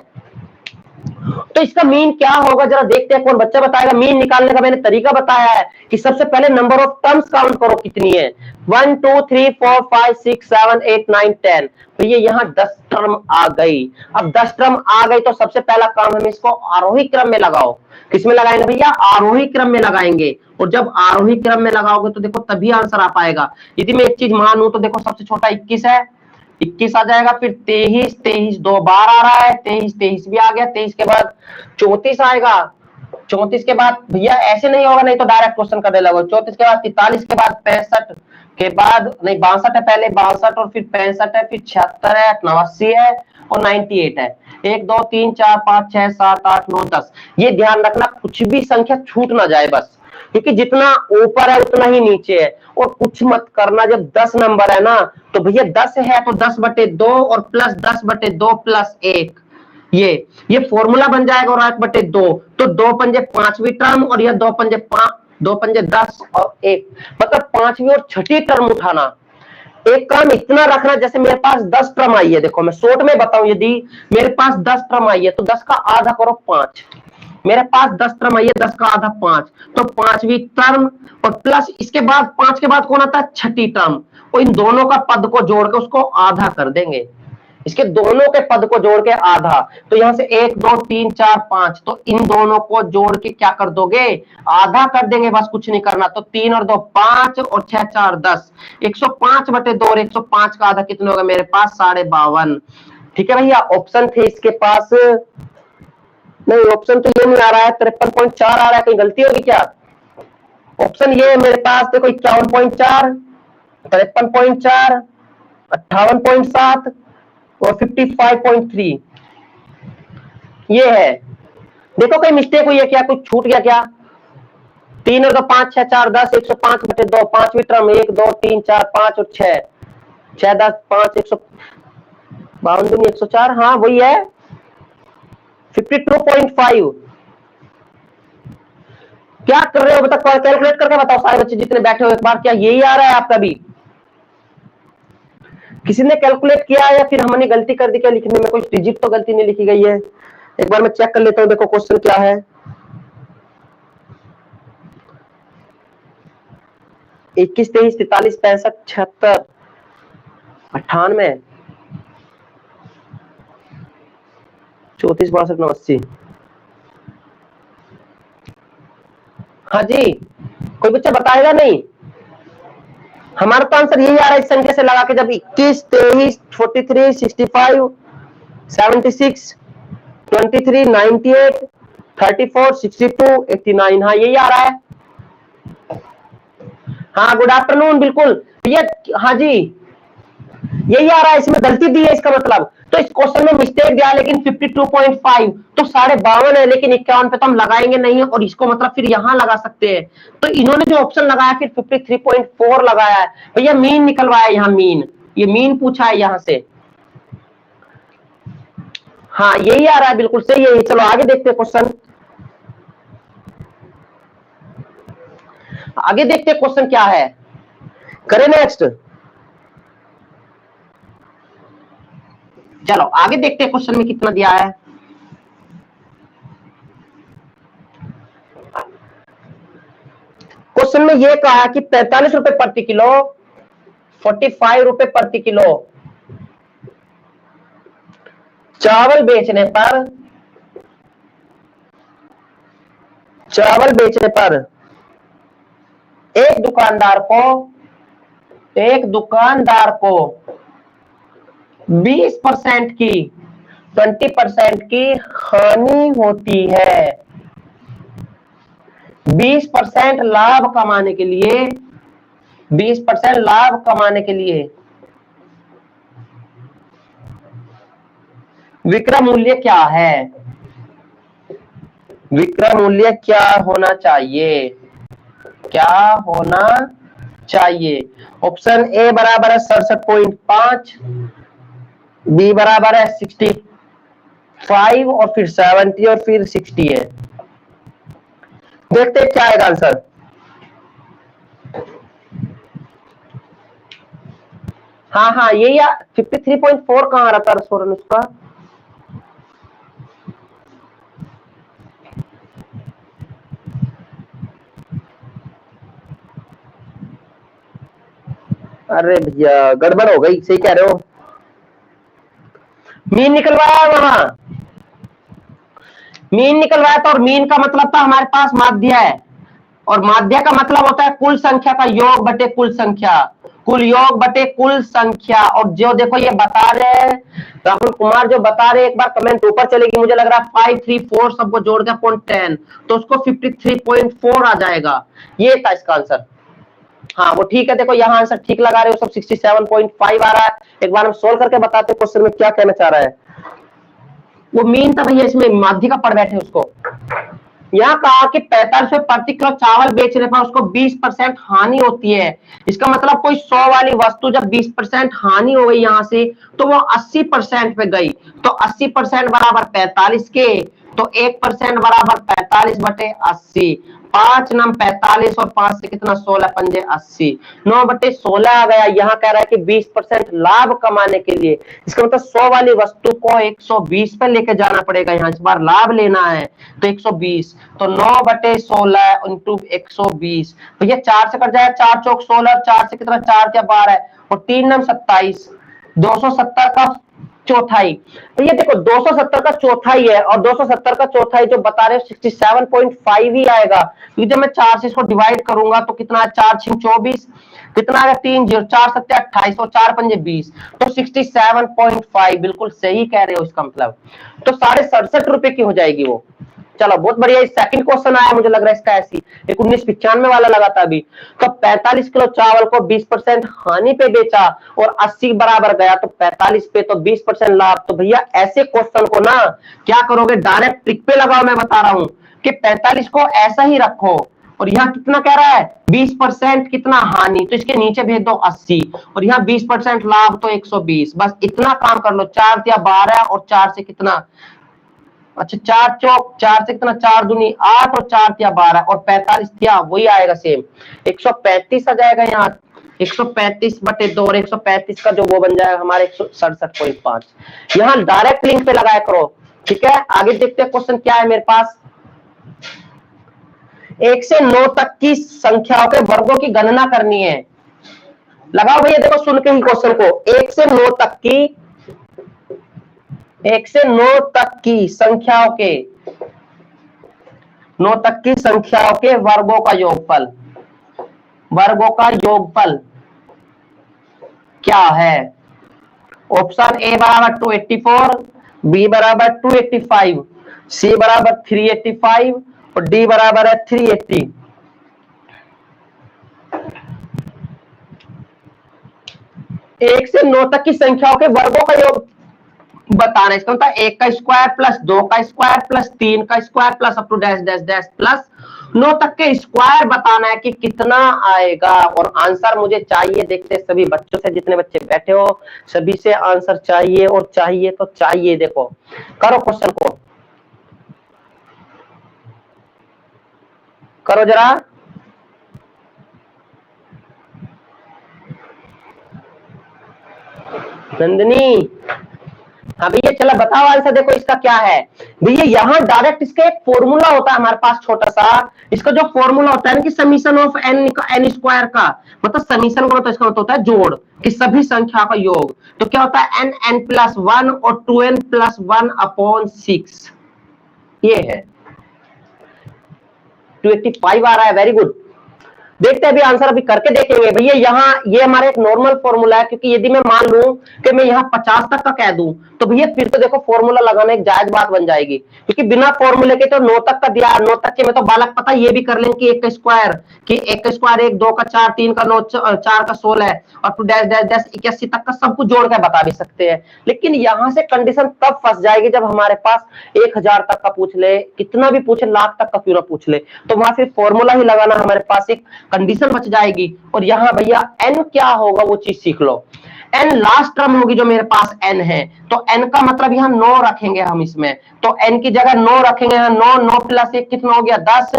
तो इसका मीन क्या होगा जरा देखते हैं, कौन बच्चा बताएगा। मीन निकालने का मैंने तरीका बताया है कि सबसे पहले नंबर ऑफ टर्म्स काउंट करो कितनी है। 1 2 3 4 5 6 7 8 9 10। तो ये यहाँ 10 टर्म आ गई। अब 10 टर्म आ गई तो सबसे पहला काम हम इसको आरोही क्रम में लगाओ। किसमें लगाएंगे भैया? आरोही क्रम में लगाएंगे। और जब आरोही क्रम में लगाओगे तो देखो तभी आंसर आ पाएगा। यदि मैं एक चीज मानूं तो देखो सबसे छोटा 21 है, 21 आ जाएगा, फिर 23, 23 दो बार आ रहा है, 23, 23 भी आ गया, 23 के बाद 34 आएगा, 34 के बाद भैया ऐसे नहीं होगा, नहीं तो डायरेक्ट क्वेश्चन करने लगो। 34 के बाद 43 के बाद 65 के बाद नहीं 62 है, पहले 62 और फिर 65 है, फिर 76 है, 89 है और 98 है। 1 2 3 4 5 6 7 8 9 10। ये ध्यान रखना कुछ भी संख्या छूट ना जाए बस, क्योंकि जितना ऊपर है उतना ही नीचे है। और कुछ मत करना, जब 10 नंबर है ना तो भैया 10 है तो 10/2 और प्लस 10/2 प्लस 1, ये फॉर्मूला बन जाएगा। और 8/2 तो 2 पंजे 5वीं टर्म और यह 2 पंजे 5, 2 पंजे 10 और 1 मतलब 5वीं और 6ठी टर्म उठाना। एक काम इतना रखना, जैसे मेरे पास 10 टर्म आई है, देखो मैं शॉर्ट में बताऊं, यदि मेरे पास 10 टर्म आई है तो 10 का आधा करो 5। मेरे पास 10 टर्म आई है, 10 का आधा 5, तो 5वीं टर्म और प्लस इसके बाद 5 के बाद कौन आता है? 6ठी टर्म। और इन दोनों का पद को जोड़ के उसको आधा कर देंगे, इसके दोनों के पद को जोड़ के आधा। तो यहां से 1 2 3 4 5, तो इन दोनों को जोड़ के क्या कर दोगे? आधा कर देंगे, बस कुछ नहीं करना। तो 3 और 2 5 और 6 4 10, 105/2 और 105 का आधा कितने होगा मेरे पास? 52.5। ठीक है भैया, ऑप्शन थे इसके पास, नहीं ऑप्शन तो ये नहीं आ रहा है, 53.4 आ रहा है, कहीं गलती होगी क्या? ऑप्शन ये है मेरे पास, देखो 51.4, 53.4, 58.7 और 55.3 ये है। देखो कहीं मिस्टेक हुई है क्या, कुछ छूट गया क्या? 3 और 2 5 6 4 10, 105/2, 5वीं टर्म 1 2 3 4 5 और 6 6 10 5 152 104, हाँ वही है 52.5। क्या कर रहे हो बताओ, कैलकुलेट करके बताओ सारे बच्चे जितने बैठे हो एक बार, क्या यही आ रहा है आपका भी? किसी ने कैलकुलेट किया या फिर हमने गलती कर दी क्या लिखने में? कोई डिजिट तो गलती नहीं लिखी गई है? एक बार मैं चेक कर लेता हूं, देखो क्वेश्चन क्या है। 21 23 43 65 76 98 34 62 89। हाँ जी, कोई बच्चा बताएगा नहीं? हमारा तो आंसर यही आ रहा है इस संख्या से लगा के, जब 21 23 43 65 76 23 98 34 62 89, हाँ यही आ रहा है। हाँ गुड आफ्टरनून, बिल्कुल भैया, हाँ जी यही आ रहा है, इसमें गलती दी है इसका मतलब। तो इस क्वेश्चन में मिस्टेक दिया, लेकिन 52.5 तो 52.5 है, लेकिन 51 पे तो हम लगाएंगे नहीं, और इसको मतलब फिर यहां लगा सकते हैं। तो इन्होंने जो ऑप्शन लगाया फिर 53.4 लगाया है भैया, मीन निकलवाया यहाँ, मीन, ये मीन पूछा है यहां से। हाँ यही आ रहा है, बिल्कुल सही है। चलो आगे देखते हैं क्वेश्चन, आगे देखते हैं क्वेश्चन क्या है, करें नेक्स्ट। चलो आगे देखते हैं क्वेश्चन में कितना दिया है। क्वेश्चन में यह कहा कि 45 रुपए प्रति किलो, 45 रुपए प्रति किलो चावल बेचने पर एक दुकानदार को 20% की 20% की हानि होती है। 20% लाभ कमाने के लिए 20% लाभ कमाने के लिए विक्रय मूल्य क्या है? विक्रय मूल्य क्या होना चाहिए? क्या होना चाहिए? ऑप्शन ए बराबर है 67.5, बी बराबर है 65 और फिर 70 और फिर 60 है। देखते हैं क्या आएगा आंसर। हाँ हाँ यही 53.4 कहां आ रहा था सोरन उसका? अरे भैया गड़बड़ हो गई, सही कह रहे हो। मीन निकलवाया वहां, मीन निकलवाया था, और मीन का मतलब था हमारे पास माध्य है, और माध्य का मतलब होता है कुल संख्या का योग बटे कुल संख्या, कुल योग बटे कुल संख्या। और जो देखो ये बता रहे हैं राहुल कुमार, जो बता रहे हैं, एक बार कमेंट ऊपर चलेगी, मुझे लग रहा है 534 सबको जोड़ के 0.10, तो उसको 53.4 आ जाएगा, ये था इसका आंसर। हाँ वो ठीक है, देखो यहाँ आंसर ठीक लगा रहे हो सब, 67.5 आ रहा है। एक बार हम सोल्व करके बताते क्वेश्चन में क्या कहना चाह रहा है। वो मीन था भैया, इसमें माध्य का पढ़ बैठे उसको। यहाँ कहा कि 45 प्रति किलो चावल बेचने पर उसको 20% हानि होती है। इसका मतलब कोई 100 वाली वस्तु जब 20% हानि हो गई यहाँ से, तो वो 80% पे गई, तो 80% बराबर 45 के, तो 1% बराबर 45 बटे 80, 5 नम 45 और 5 से कितना 16 पंजे 80, 9 बटे 16 आ गया। यहाँ कह रहा है कि 20% लाभ कमाने के लिए, इसका मतलब 100 वाली वस्तु को 120 पे लेके जाना पड़ेगा, यहाँ इस बार लाभ लेना है तो 120, तो 9 बटे 16 इंटू 120, तो ये 4 से कट जाएगा, 4 चौक 16, 4 से कितना 4 क्या 12 और 3 नम 27, 270 का चौथाई। तो ये देखो 270 का चौथाई है, और 270 का चौथाई जो बता रहे हो 67.5 ही आएगा, क्योंकि जब मैं 4 से इसको डिवाइड करूंगा तो कितना 4 6 24, कितना आएगा 3 0 4 7 28 और 4 पंजे 20, तो 67.5 बिल्कुल सही कह रहे हो इसका मतलब, तो 67.5 की हो जाएगी वो। चलो बहुत बढ़िया। सेकंड क्वेश्चन आया, मुझे लग रहा है इसका ऐसी, एक 1995 वाला लगा था अभी। तो 45 किलो चावल को 20% हानि पे बेचा और 80 बराबर गया, तो 45 पे तो 20% लाभ। तो भैया ऐसे क्वेश्चन को ना क्या करोगे, डायरेक्ट ट्रिक पे लगाओ। मैं बता रहा हूं कि 45 को ऐसा ही रखो, और यहाँ कितना कह रहा है 20% कितना हानि, तो इसके नीचे भेज दो 80, और यहाँ 20% लाभ तो 120, बस इतना काम कर लो। 4 या 12 और 4 से कितना, अच्छा 4 चौक 4 से कितना 4 दूनी 8 और 4 या 12 और 45 थिया वही आएगा सेम, 135 आ जाएगा यहाँ, 135 बटे 2 और 135 का जो वो बन जाएगा हमारे 167.5। यहाँ डायरेक्ट लिंक पे लगाया करो, ठीक है। आगे देखते हैं क्वेश्चन क्या है मेरे पास। 1 से 9 तक की संख्याओं के वर्गों की गणना करनी है। लगाओ भैया, देखो सुन के ही क्वेश्चन को। 1 से 9 तक की, 1 से 9 तक की संख्याओं के, 9 तक की संख्याओं के वर्गों का योगफल, वर्गों का योगफल क्या है। ऑप्शन ए बराबर 284, बी बराबर 285, सी बराबर 385 और डी बराबर है 380। एक से 9 तक की संख्याओं के वर्गों का योग बताना है। इसका मतलब 1 का स्क्वायर प्लस 2 का स्क्वायर प्लस 3 का square plus up to dash dash dash plus 9 तक के स्क्वायर बताना है कि कितना आएगा। और आंसर मुझे चाहिए, देखते हैं सभी बच्चों से, जितने बच्चे बैठे हो सभी से आंसर चाहिए, और चाहिए तो चाहिए। देखो करो क्वेश्चन को, करो जरा। नंदिनी, हाँ भैया चलो बताओ आंसर। देखो इसका क्या है भैया, यहाँ डायरेक्ट इसका एक फॉर्मूला होता है हमारे पास छोटा सा। इसका जो फॉर्मूला होता है ना कि summation of n n square का, मतलब समीशन का मतलब इसका मतलब होता है जोड़, कि सभी संख्या का योग। तो क्या होता है एन एन प्लस 1 और 2n प्लस 1 अपॉन 6, ये है 285 आ रहा है। Very good. देखते हैं अभी आंसर, अभी करके देखेंगे भैया। यहाँ ये हमारा एक नॉर्मल फॉर्मूला है, क्योंकि यदि मैं मान लूं कि मैं यहाँ 50 तक का कह दूं तो भैया फिर तो देखो फॉर्मूला लगाना एक जायज बात बन जाएगी, क्योंकि बिना फॉर्मूले के तो 9 तक का दिया, 9 तक के में तो बालक पता ये भी कर लें कि 1 का स्क्वायर, कि 1 का स्क्वायर 1, 2 का 4, 3 का 9, 4 का 16 और फिर डैश डैश डैश 81 तक का सब कुछ जोड़ कर बता भी सकते हैं। लेकिन यहाँ से कंडीशन तब फंस जाएगी जब हमारे पास 1000 तक का पूछ ले, कितना भी पूछे, लाख तक का क्यों ना पूछ ले, तो वहां से फॉर्मूला ही लगाना हमारे पास एक कंडीशन बच जाएगी। और यहाँ भैया n क्या होगा वो चीज सीख लो। n लास्ट टर्म होगी जो मेरे पास n है, तो n का मतलब यहाँ 9 रखेंगे हम इसमें, तो n की जगह 9 रखेंगे यहाँ, 9 9 प्लस 1 कितना हो गया 10,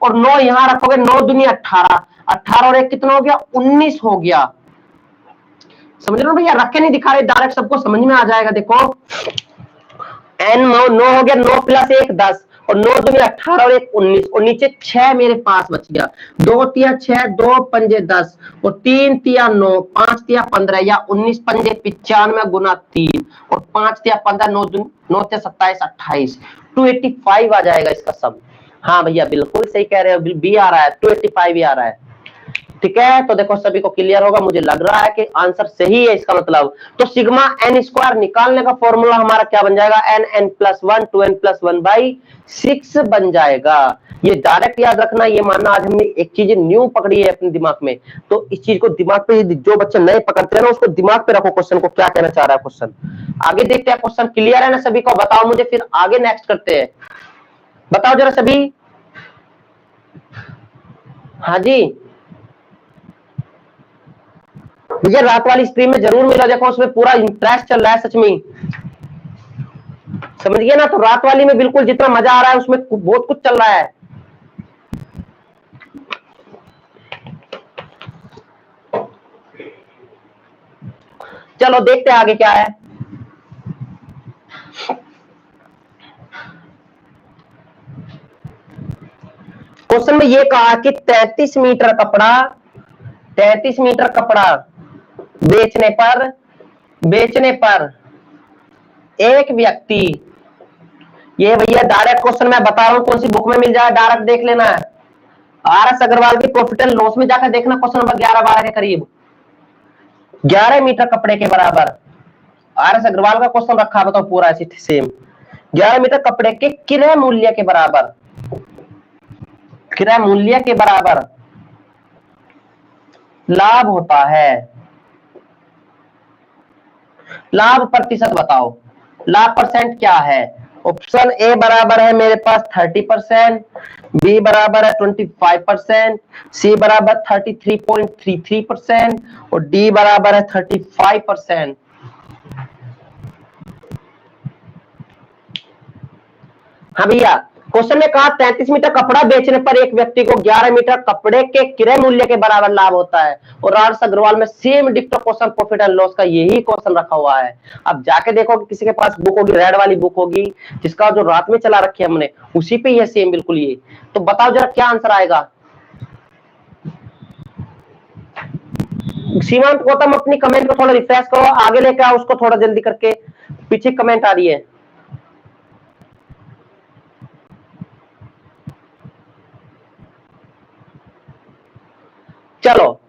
और 9 यहाँ रखोगे, 9 दूनी 18, 18 और 1 कितना हो गया 19 हो गया। समझ रहे हो भैया, रख के नहीं दिखा रहे, डायरेक्ट सबको समझ में आ जाएगा। देखो n 9 हो गया, 9 प्लस 1 10, और 9 दूनी 18 और 1 19 और नीचे 6 मेरे पास बच गया। 2 तिया 6, 2 पंजे 10 और 3 तिया 9, 5 तिया 15 या 19 पंजे 95 गुना 3 और 5 तिया 15, 9 तिया 27 28, 285 आ जाएगा इसका सब। हाँ भैया बिल्कुल सही कह रहे हो, बी आ रहा है, 285 ही आ रहा है। ठीक है, तो देखो सभी को क्लियर होगा, मुझे लग रहा है कि आंसर सही है इसका मतलब। तो सिग्मा एन स्क्वायर निकालने का फॉर्मूला हमारा क्या बन जाएगा, एन एन प्लस 1 2n+1/6 बन जाएगा। ये डायरेक्ट याद रखना, ये मानना आज हमने एक चीज न्यू पकड़ी है अपने दिमाग में, तो इस चीज को दिमाग पे, जो बच्चे नए पकड़ते हैं ना उसको दिमाग पे रखो, क्वेश्चन को क्या कहना चाह रहा है क्वेश्चन। आगे देखते हैं, क्वेश्चन क्लियर है ना सभी को, बताओ मुझे, फिर आगे नेक्स्ट करते हैं। बताओ जरा सभी। हाँ जी मुझे रात वाली स्ट्रीम में जरूर मिला, देखो उसमें पूरा इंटरेस्ट चल रहा है सच में, समझ गए ना। तो रात वाली में बिल्कुल जितना मजा आ रहा है उसमें बहुत कुछ चल रहा है। चलो देखते हैं आगे क्या है। क्वेश्चन में ये कहा कि 33 मीटर कपड़ा बेचने पर एक व्यक्ति, ये भैया डायरेक्ट क्वेश्चन मैं बता रहा हूं, कौन सी बुक में मिल जाए डायरेक्ट देख लेना है। RS अग्रवाल की प्रॉफिट एंड लॉस में जाकर देखना, क्वेश्चन नंबर 11-12 के करीब। 11 मीटर कपड़े के बराबर RS अग्रवाल का क्वेश्चन रखा, बताओ पूरा ऐसी सेम। 11 मीटर कपड़े के क्रय मूल्य के बराबर लाभ होता है। लाभ प्रतिशत बताओ, लाभ परसेंट क्या है। ऑप्शन ए बराबर है मेरे पास 30%, बी बराबर है 25%, सी बराबर 33.33% और डी बराबर है 35%। हाँ भैया, क्वेश्चन ने कहा 33 मीटर कपड़ा बेचने पर एक व्यक्ति को 11 मीटर कपड़े के क्रय मूल्य के बराबर लाभ होता है। और RS अग्रवाल में सेम डिक्टो क्वेश्चन प्रॉफिट एंड लॉस का यही क्वेश्चन रखा हुआ है। अब जाके देखो कि किसी के पास बुक होगी, रेड वाली बुक होगी जिसका जो रात में चला रखी है हमने, उसी पे ये सेम बिल्कुल ये। तो बताओ जरा क्या आंसर आएगा। सीमांत गौतम अपनी कमेंट को थोड़ा रिफ्रेश करो, आगे लेके आओ उसको थोड़ा जल्दी करके, पीछे कमेंट आ रही है। चलो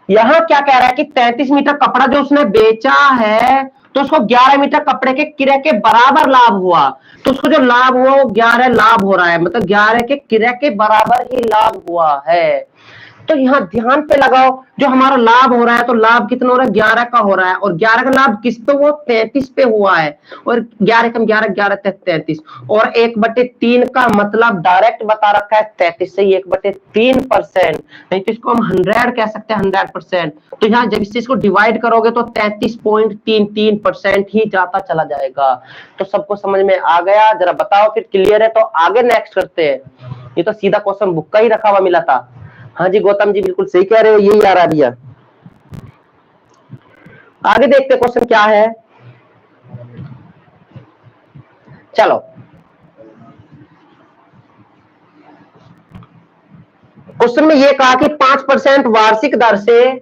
यहां क्या कह रहा है कि 33 मीटर कपड़ा जो उसने बेचा है तो उसको 11 मीटर कपड़े के क्रय के बराबर लाभ हुआ, तो उसको जो लाभ हुआ वो 11 लाभ हो रहा है, मतलब 11 के क्रय के बराबर ही लाभ हुआ है। तो यहाँ ध्यान पे लगाओ, जो हमारा लाभ हो रहा है तो लाभ कितना हो रहा है, 11 का हो रहा है, और 11 का लाभ किस पे हुआ, 33 पे हुआ है, और 11 कम 11 11 33 और 1/3 का मतलब डायरेक्ट बता रखा है 33 से 1/3%, नहीं तो इसको हम 100 कह सकते हैं, 100%। तो यहाँ जब इस चीज को डिवाइड करोगे तो 33.33% ही जाता चला जाएगा। तो सबको समझ में आ गया, जरा बताओ फिर क्लियर है तो आगे नेक्स्ट करते हैं। ये तो सीधा क्वेश्चन बुक का ही रखा हुआ मिला था। हाँ जी गौतम जी बिल्कुल सही कह रहे हो, यही आ रहा भैया। आगे देखते क्वेश्चन क्या है। चलो क्वेश्चन में ये कहा कि 5% वार्षिक दर से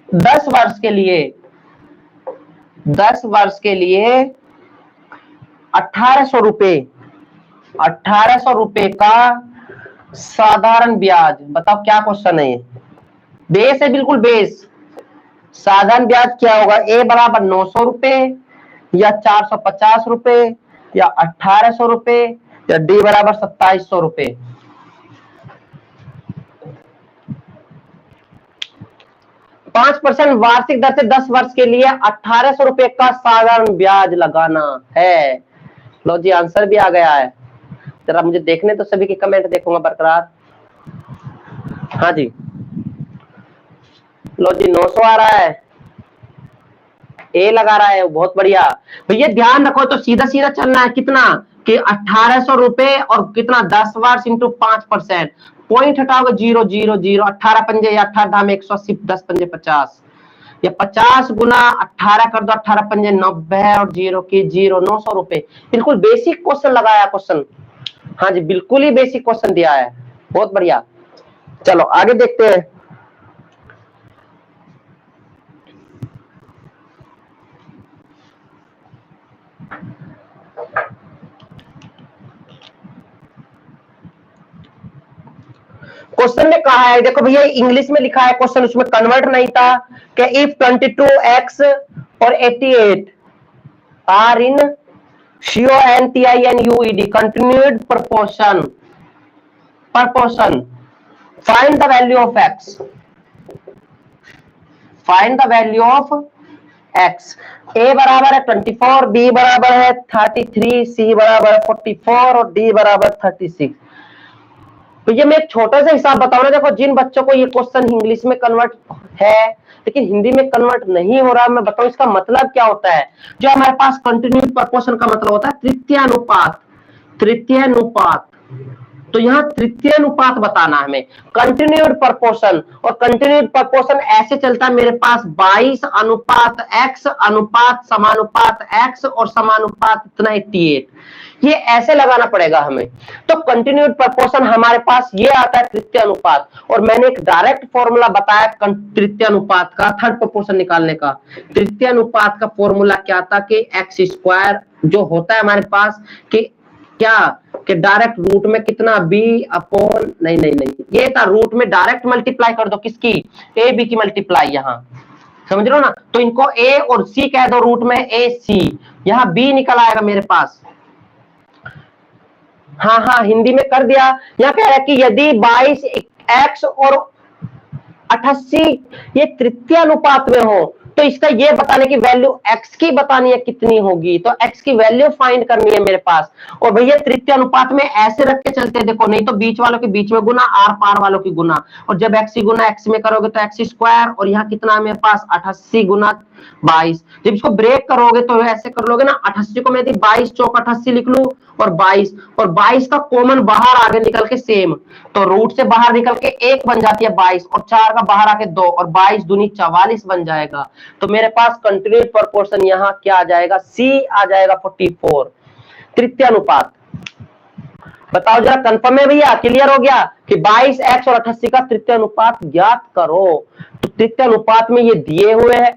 10 वर्ष के लिए 1800 रुपए का साधारण ब्याज, बताओ क्या क्वेश्चन है ये। बेस है बिल्कुल बेस। साधारण ब्याज क्या होगा, ए बराबर 900 रुपए या 450 रुपए या 1800 रुपए या डी बराबर 2700 रुपए। पांच % वार्षिक दर से 10 वर्ष के लिए 1800 रुपए का साधारण ब्याज लगाना है। लो जी आंसर भी आ गया है, जरा मुझे देखने तो सभी के कमेंट देखूंगा बरकरार। हाँ जी लो जी 900 आ रहा है, ए लगा रहा है, बहुत बढ़िया। भैया ध्यान रखो तो सीधा सीधा चलना है, कितना कि 1800 रुपए और कितना 10 वर्ष इंटू 5%, पॉइंट हटाओगे 0 0 0, 18 पंजे 18 धाम 180, 10 पंजे 50, ये 50 गुना 18 कर दो, 18 पंजे 90 और 0 की 0, 900 रुपए। बिल्कुल बेसिक क्वेश्चन लगाया क्वेश्चन। हाँ जी, बिल्कुल ही बेसिक क्वेश्चन दिया है, बहुत बढ़िया। चलो आगे देखते हैं। क्वेश्चन में कहा है, देखो भैया इंग्लिश में लिखा है क्वेश्चन, उसमें कन्वर्ट नहीं था कि इफ 22x और 88 are in CONTINUED continued proportion find the value of x, find the value of x। a बराबर है 24, b बराबर है 33, c बराबर है 44 और d बराबर 36। तो ये मैं एक छोटा सा हिसाब बताऊं ना, देखो जिन बच्चों को ये क्वेश्चन इंग्लिश में कन्वर्ट है लेकिन हिंदी में कन्वर्ट नहीं हो रहा, मैं बताऊं इसका मतलब क्या होता है। जो हमारे पास कंटिन्यूड प्रपोर्शन का मतलब होता है तृतीयानुपात, तृतीयानुपात। तो यहाँ तृतीयानुपात बताना है हमें, कंटिन्यूड प्रपोर्शन। और कंटिन्यूड प्रपोर्शन ऐसे चलता है मेरे पास 22 अनुपात x अनुपात समानुपात x और समानुपात इतना 88, ये ऐसे लगाना पड़ेगा हमें। तो कंटिन्यूड प्रपोर्शन हमारे पास ये आता है तृतीयानुपात। और मैंने एक डायरेक्ट फॉर्मूला बताया तृतीयानुपात का, थर्ड प्रपोर्शन निकालने का। तृतीयानुपात का फॉर्मूला क्या था कि x स्क्वायर जो होता है हमारे पास कि क्या कि डायरेक्ट रूट में कितना b अपॉन नहीं ये था, रूट में डायरेक्ट मल्टीप्लाई कर दो किसकी, a b की मल्टीप्लाई, यहां समझ रहे हो ना। तो इनको a और c कह दो, रूट में a c, यहां b निकल आएगा मेरे पास। हाँ हिंदी में कर दिया। यहां कह रहा है कि यदि 22x और 88 ये तृतीयानुपात में हो तो इसका ये बताने की वैल्यू x की बतानी है कितनी होगी, तो x की वैल्यू फाइंड करनी है मेरे पास। और भैया तृतीय अनुपात में ऐसे रख के चलते हैं, देखो नहीं तो बीच वालों के बीच में गुना, आर पार वालों की गुना। और जब x गुना x में करोगे तो x स्क्वायर, और यहाँ कितना है मेरे पास 88 गुना 22। जब इसको ब्रेक करोगे तो ऐसे कर लोगे ना, 88 को मैं 22 चौक 88 लिख लू और 22 का कॉमन बाहर आगे निकल के सेम, तो रूट से बाहर निकल के 1 बन जाती है 22 और 4 का बाहर आके 2 और 22 दूनी 44 बन जाएगा। तो मेरे पास कंटिन्यूड प्रपोर्शन यहाँ क्या आ जाएगा, C आ जाएगा 44, तृतीयानुपात। बताओ जरा कंफर्म है भैया, क्लियर हो गया कि 22x और 88 का तृतीयानुपात ज्ञात करो। तो तृतीयानुपात में ये दिए हुए हैं,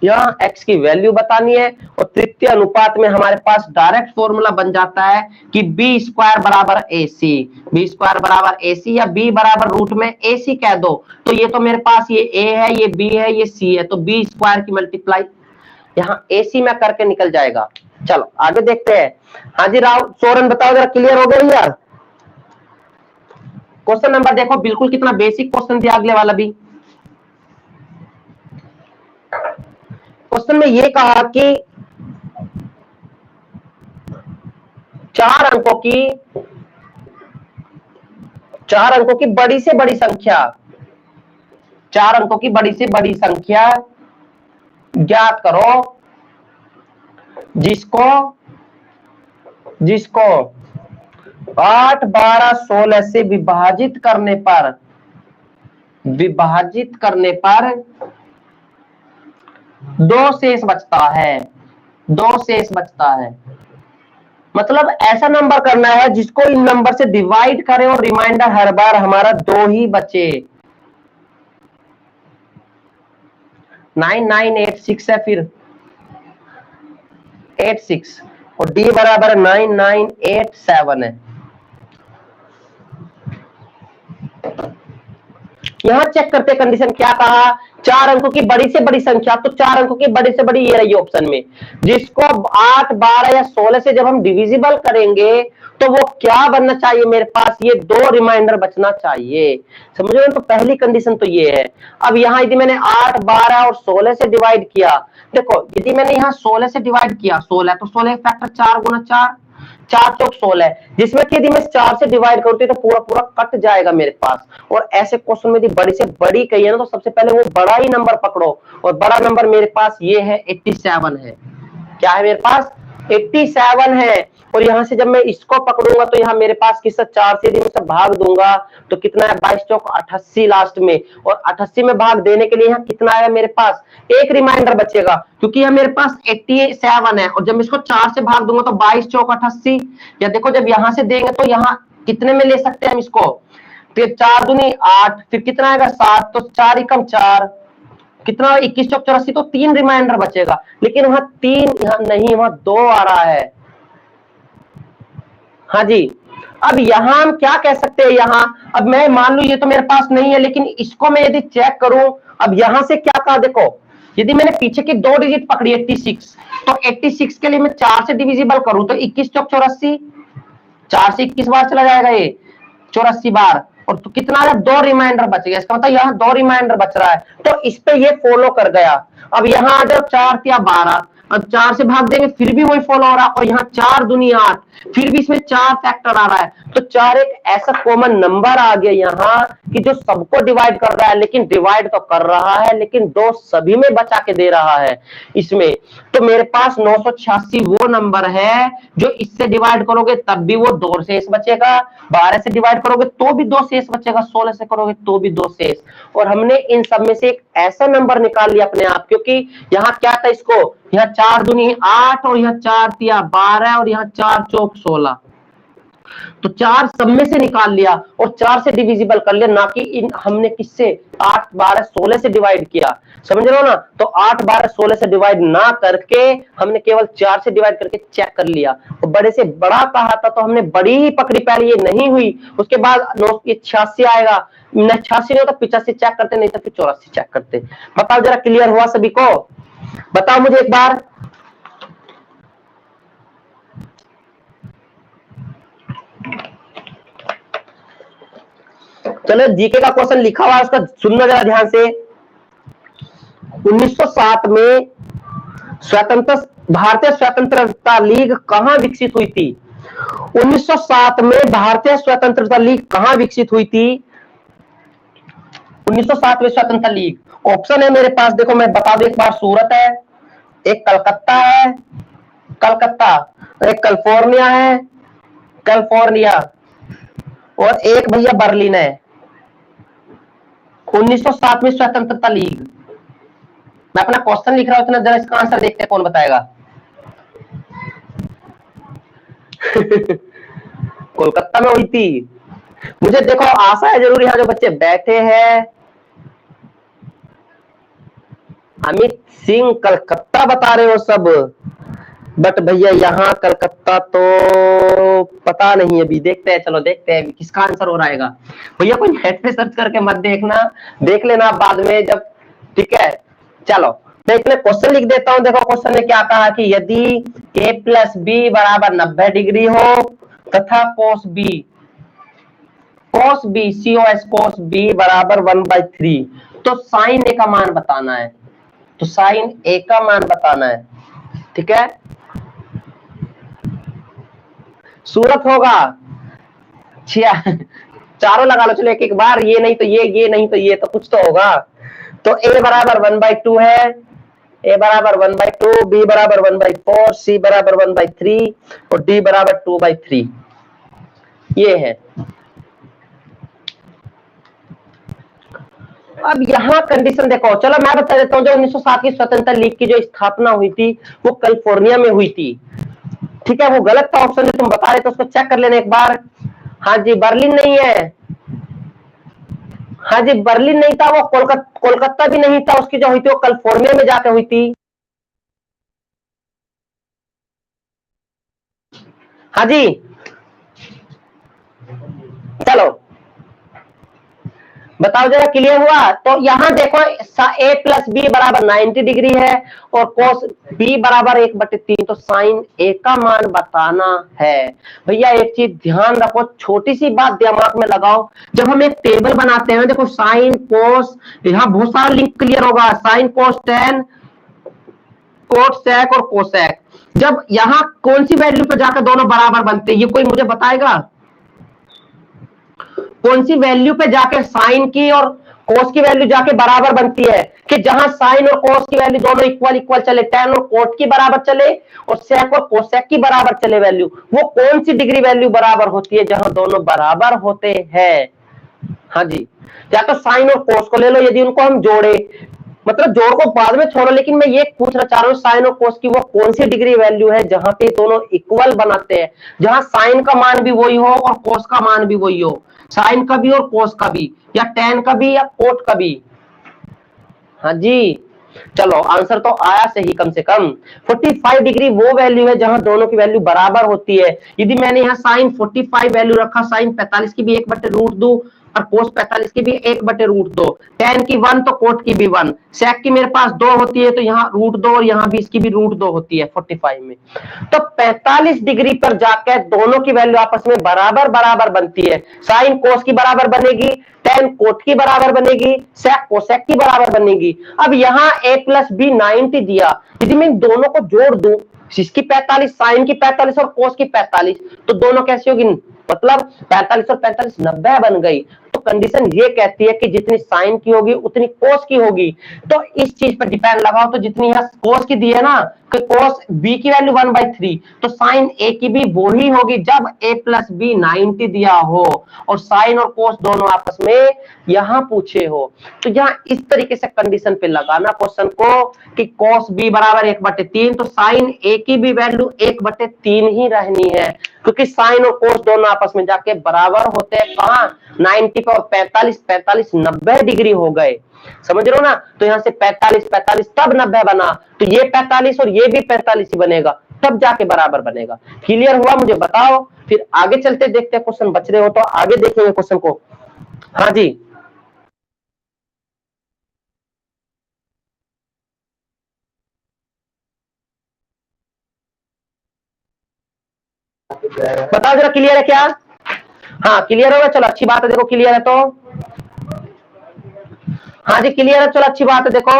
यहाँ x की वैल्यू बतानी है। और तृतीय अनुपात में हमारे पास डायरेक्ट फॉर्मूला बन जाता है कि b स्क्वायर बराबर AC, b स्क्वायर बराबर AC या b बराबर रूट में AC कह दो। तो ये तो मेरे पास ये a है, ये b है, ये c है, तो b स्क्वायर की मल्टीप्लाई यहाँ AC में करके निकल जाएगा। चलो आगे देखते हैं। हाँ जी राव सोरन बताओ जरा, क्लियर हो गया भैया। क्वेश्चन नंबर देखो, बिल्कुल कितना बेसिक क्वेश्चन दिया अगले वाला भी। क्वेश्चन में ये कहा कि 4 अंकों की बड़ी से बड़ी संख्या, 4 अंकों की बड़ी से बड़ी संख्या ज्ञात करो जिसको 8, 12, 16 से विभाजित करने पर 2 शेष बचता है, 2 शेष बचता है। मतलब ऐसा नंबर करना है जिसको इन नंबर से डिवाइड करें और रिमाइंडर हर बार हमारा 2 ही बचे। 9986 है, फिर 86 और डी बराबर 9987 है। यहां चेक करते कंडीशन क्या कहा, 4 अंकों की बड़ी से बड़ी संख्या, तो 4 अंकों की बड़ी से बड़ी ये रही ऑप्शन में, जिसको 8, 12 या 16 से जब हम डिविजिबल करेंगे तो वो क्या बनना चाहिए मेरे पास, ये 2 रिमाइंडर बचना चाहिए। समझ रहे हो, तो पहली कंडीशन तो ये है। अब यहाँ यदि मैंने 8, 12 और 16 से डिवाइड किया, देखो यदि मैंने यहाँ 16 से डिवाइड किया, 16 तो 16 फैक्टर 4 गुना 4, 4 चौक 16, जिसमें कि यदि मैं 4 से डिवाइड करती तो पूरा पूरा कट जाएगा मेरे पास। और ऐसे क्वेश्चन में यदि बड़ी से बड़ी कही है ना, तो सबसे पहले वो बड़ा ही नंबर पकड़ो, और बड़ा नंबर मेरे पास ये है 87 है। क्या है मेरे पास, 87 है। और यहाँ से जब मैं इसको पकड़ूंगा तो यहाँ मेरे पास किससे 4 से यदि मैं भाग दूंगा तो कितना है 22 चौक 88 लास्ट में, और 88 में भाग देने के लिए यहाँ कितना आएगा मेरे पास, एक रिमाइंडर बचेगा क्योंकि यहाँ मेरे पास 87 है, और जब इसको 4 से भाग दूंगा तो 22 चौक 88, या देखो जब यहाँ से देंगे तो यहाँ कितने में ले सकते हैं हम इसको, फिर 4 दूनी 8, फिर कितना आएगा 7, तो 4 एकम 4, कितना 21 चौक 84, तो 3 रिमाइंडर बचेगा, लेकिन वहां 3 यहाँ नहीं, वहां 2 आ रहा है। हाँ जी, अब यहां हम क्या कह सकते हैं, यहाँ अब मैं मान लू ये तो मेरे पास नहीं है, लेकिन इसको मैं यदि चेक करूं, अब यहां से क्या कहा, देखो यदि मैंने पीछे की 2 डिजिट पकड़ी 86, तो 86 के लिए मैं 4 से डिविजिबल करूं तो 21 चौक 84, 4 से 21 बार चला जाएगा ये 84 बार, और तो कितना है 2 रिमाइंडर बच गया, इसका मतलब यहाँ 2 रिमाइंडर बच रहा है, तो इस पे ये फॉलो कर गया। अब यहाँ जब 4 या 12, अब 4 से भाग देंगे फिर भी वही फॉलो हो रहा है, और यहाँ 4 दूनी 8, फिर भी इसमें 4 फैक्टर आ रहा है, तो 4 एक ऐसा कॉमन नंबर आ गया यहाँ कि जो सबको डिवाइड कर रहा है, लेकिन डिवाइड तो कर रहा है लेकिन 2 सभी में बचा के दे रहा है इसमें, तो मेरे पास 986 वो नंबर है जो इससे डिवाइड करोगे तब भी वो 2 शेष बचेगा, 12 से डिवाइड करोगे तो भी 2 शेष बचेगा, 16 से करोगे तो भी 2 शेष, और हमने इन सब में से एक ऐसा नंबर निकाल लिया अपने आप, क्योंकि यहाँ क्या था, इसको यहाँ 4 दूनी 8, और यहाँ 4 तिया 12, और यहाँ 4 चौक 16, तो 4 सब में से निकाल लिया और 4 से डिविजिबल कर लिया, ना कि इन हमने किससे 8 12 16 से डिवाइड किया, समझ रहे हो ना, तो 8 12 16 से डिवाइड ना करके हमने केवल 4 से डिवाइड करके चेक कर लिया, और बड़े से बड़ा कहा था तो हमने बड़ी ही पकड़ी, पहले ये नहीं हुई, उसके बाद 86 आएगा, 86 नहीं तो 85 चेक करते, नहीं तो फिर 84 चेक करते। बताओ जरा क्लियर हुआ सभी को, बताओ मुझे एक बार। चलो जीके का क्वेश्चन लिखा हुआ है उसका सुनना जरा ध्यान से। 1907 में भारतीय स्वतंत्रता लीग कहां विकसित हुई थी? 1907 में भारतीय स्वतंत्रता लीग कहां विकसित हुई थी? 1907 में स्वतंत्रता लीग ऑप्शन है मेरे पास, देखो मैं बता दूं एक बार, सूरत है, एक कलकत्ता है, कलकत्ता, एक कैलिफोर्निया है, कैलिफोर्निया, और एक भैया बर्लिन है। 1907 में स्वतंत्रता लीग, मैं अपना क्वेश्चन लिख रहा हूं, इतना जरा इसका आंसर देखते हैं कौन बताएगा। कोलकाता में हुई थी, मुझे देखो आशा है जरूर यहाँ जो बच्चे बैठे हैं, अमित सिंह कलकत्ता बता रहे हो सब, बट भैया यहाँ कलकत्ता तो पता नहीं, अभी देखते हैं, चलो देखते हैं किसका आंसर हो रहेगा। भैया कोई नेट पे सर्च करके मत देखना, देख लेना बाद में जब, ठीक है। चलो मैं इसमें क्वेश्चन लिख देता हूं, देखो क्वेश्चन ने क्या कहा कि यदि a प्लस बी बराबर 90 डिग्री हो तथा cos b cos b बराबर 1/3, तो साइन ए का मान बताना है, तो साइन ए का मान बताना है, ठीक है। सूरत होगा, चारों लगा लो, चलो एक एक बार, ये नहीं तो ये नहीं तो ये, तो कुछ तो होगा। तो a बराबर 1/2 है, a बराबर 1/2, b बराबर 1/4, c बराबर 1/3 और d बराबर 2/3, ये है। अब यहाँ कंडीशन देखो, चलो मैं बता देता हूँ, जो 1907 की स्वतंत्रता लीग की जो स्थापना हुई थी वो कैलिफोर्निया में हुई थी, ठीक है। वो गलत था ऑप्शन जो तुम बता रहे थे, उसको चेक कर लेना एक बार। हाँ जी, बर्लिन नहीं है, हाँ जी बर्लिन नहीं था, वो कोलकाता भी नहीं था, उसकी जो हुई थी वो कैलिफोर्निया में जाके हुई थी। हाँ जी, चलो बताओ जरा क्लियर हुआ? तो यहां देखो a प्लस बी बराबर 90 डिग्री है और cos b बराबर 1/3, तो साइन a का मान बताना है। भैया एक चीज ध्यान रखो, छोटी सी बात दिमाग में लगाओ, जब हम एक टेबल बनाते हैं, देखो साइन कोस, यहाँ बहुत सारा लिंक क्लियर होगा, sine cos tan, cot sec और कोसेक, जब यहाँ कौन सी वैल्यू पे जाकर दोनों बराबर बनते हैं, ये कोई मुझे बताएगा? कौन सी वैल्यू पे जाके साइन की और कोस की वैल्यू जाके बराबर बनती है? कि जहां साइन और कोस की वैल्यू दोनों इक्वल इक्वल चले, टेन और कोट की बराबर चले और सेक और कोसेक की बराबर चले वैल्यू, वो कौन सी डिग्री वैल्यू बराबर होती है? जहां दोनों बराबर होते हैं। हाँ जी, या तो साइन और कोस को ले लो, यदि उनको हम जोड़े, मतलब जोड़ को बाद में छोड़ो, लेकिन मैं ये पूछना चाह रहा हूँ साइन और कोस की वो कौन सी डिग्री वैल्यू है जहां पे दोनों इक्वल बनाते हैं, जहां साइन का मान भी वही हो और कोस का मान भी वही हो, साइन का भी और कोस का भी, या टेन का भी या कोट का भी। हाँ जी, चलो आंसर तो आया सही कम से कम। 45 डिग्री वो वैल्यू है जहां दोनों की वैल्यू बराबर होती है। यदि मैंने यहाँ साइन 45 वैल्यू रखा, साइन 45 की भी 1/√2 और कोस 45 की भी 1/√2, टेन की 1 तो कोट की भी 1, सेक की मेरे पास 2 होती है, तो यहाँ √2 और यहाँ भी इसकी भी √2 होती है 45 में। तो 45 डिग्री पर जाकर दोनों की वैल्यू आपस में बराबर बराबर बनती है। साइन कोस की बराबर बनेगी, टेन कोट की बराबर बनेगी, सेक कोसेक की बराबर बनेगी। अब यहाँ a प्लस बी 90 दिया, यदि मैं दोनों को जोड़ दूं, इसकी 45, साइन की 45 और कोस की 45, तो दोनों कैसी होगी? मतलब 45 और 45 90 बन गई। तो कंडीशन ये कहती है कि जितनी साइन की होगी उतनी कोस की होगी। तो इस चीज पर डिपेंड लगाओ, तो जितनी यहाँ कोस की दी है ना, कि कोस बी की वैल्यू 1/3, तो साइन ए की भी वो ही होगी जब a प्लस बी 90 दिया हो और साइन और कोस दोनों आपस में यहां पूछे हो। तो यहाँ इस तरीके से कंडीशन पे लगाना क्वेश्चन को कि कोस बी बराबर 1/3, तो साइन ए की भी वैल्यू 1/3 ही रहनी है, क्योंकि साइन और कोस दोनों आपस में जाके बराबर होते हैं कहां? 90 पर 45 45 90 डिग्री हो गए, समझ रहे हो ना? तो यहां से 45 45 तब 90 बना, तो ये 45 और ये भी 45 ही बनेगा, तब जाके बराबर बनेगा। क्लियर हुआ? मुझे बताओ, फिर आगे चलते देखते हैं। क्वेश्चन बच रहे हो तो आगे देखेंगे क्वेश्चन को। हाँ जी, बताओ जरा, क्लियर है क्या? हाँ क्लियर होगा, चलो अच्छी बात है। देखो क्लियर है तो हाँ जी क्लियर है, चलो अच्छी बात है। देखो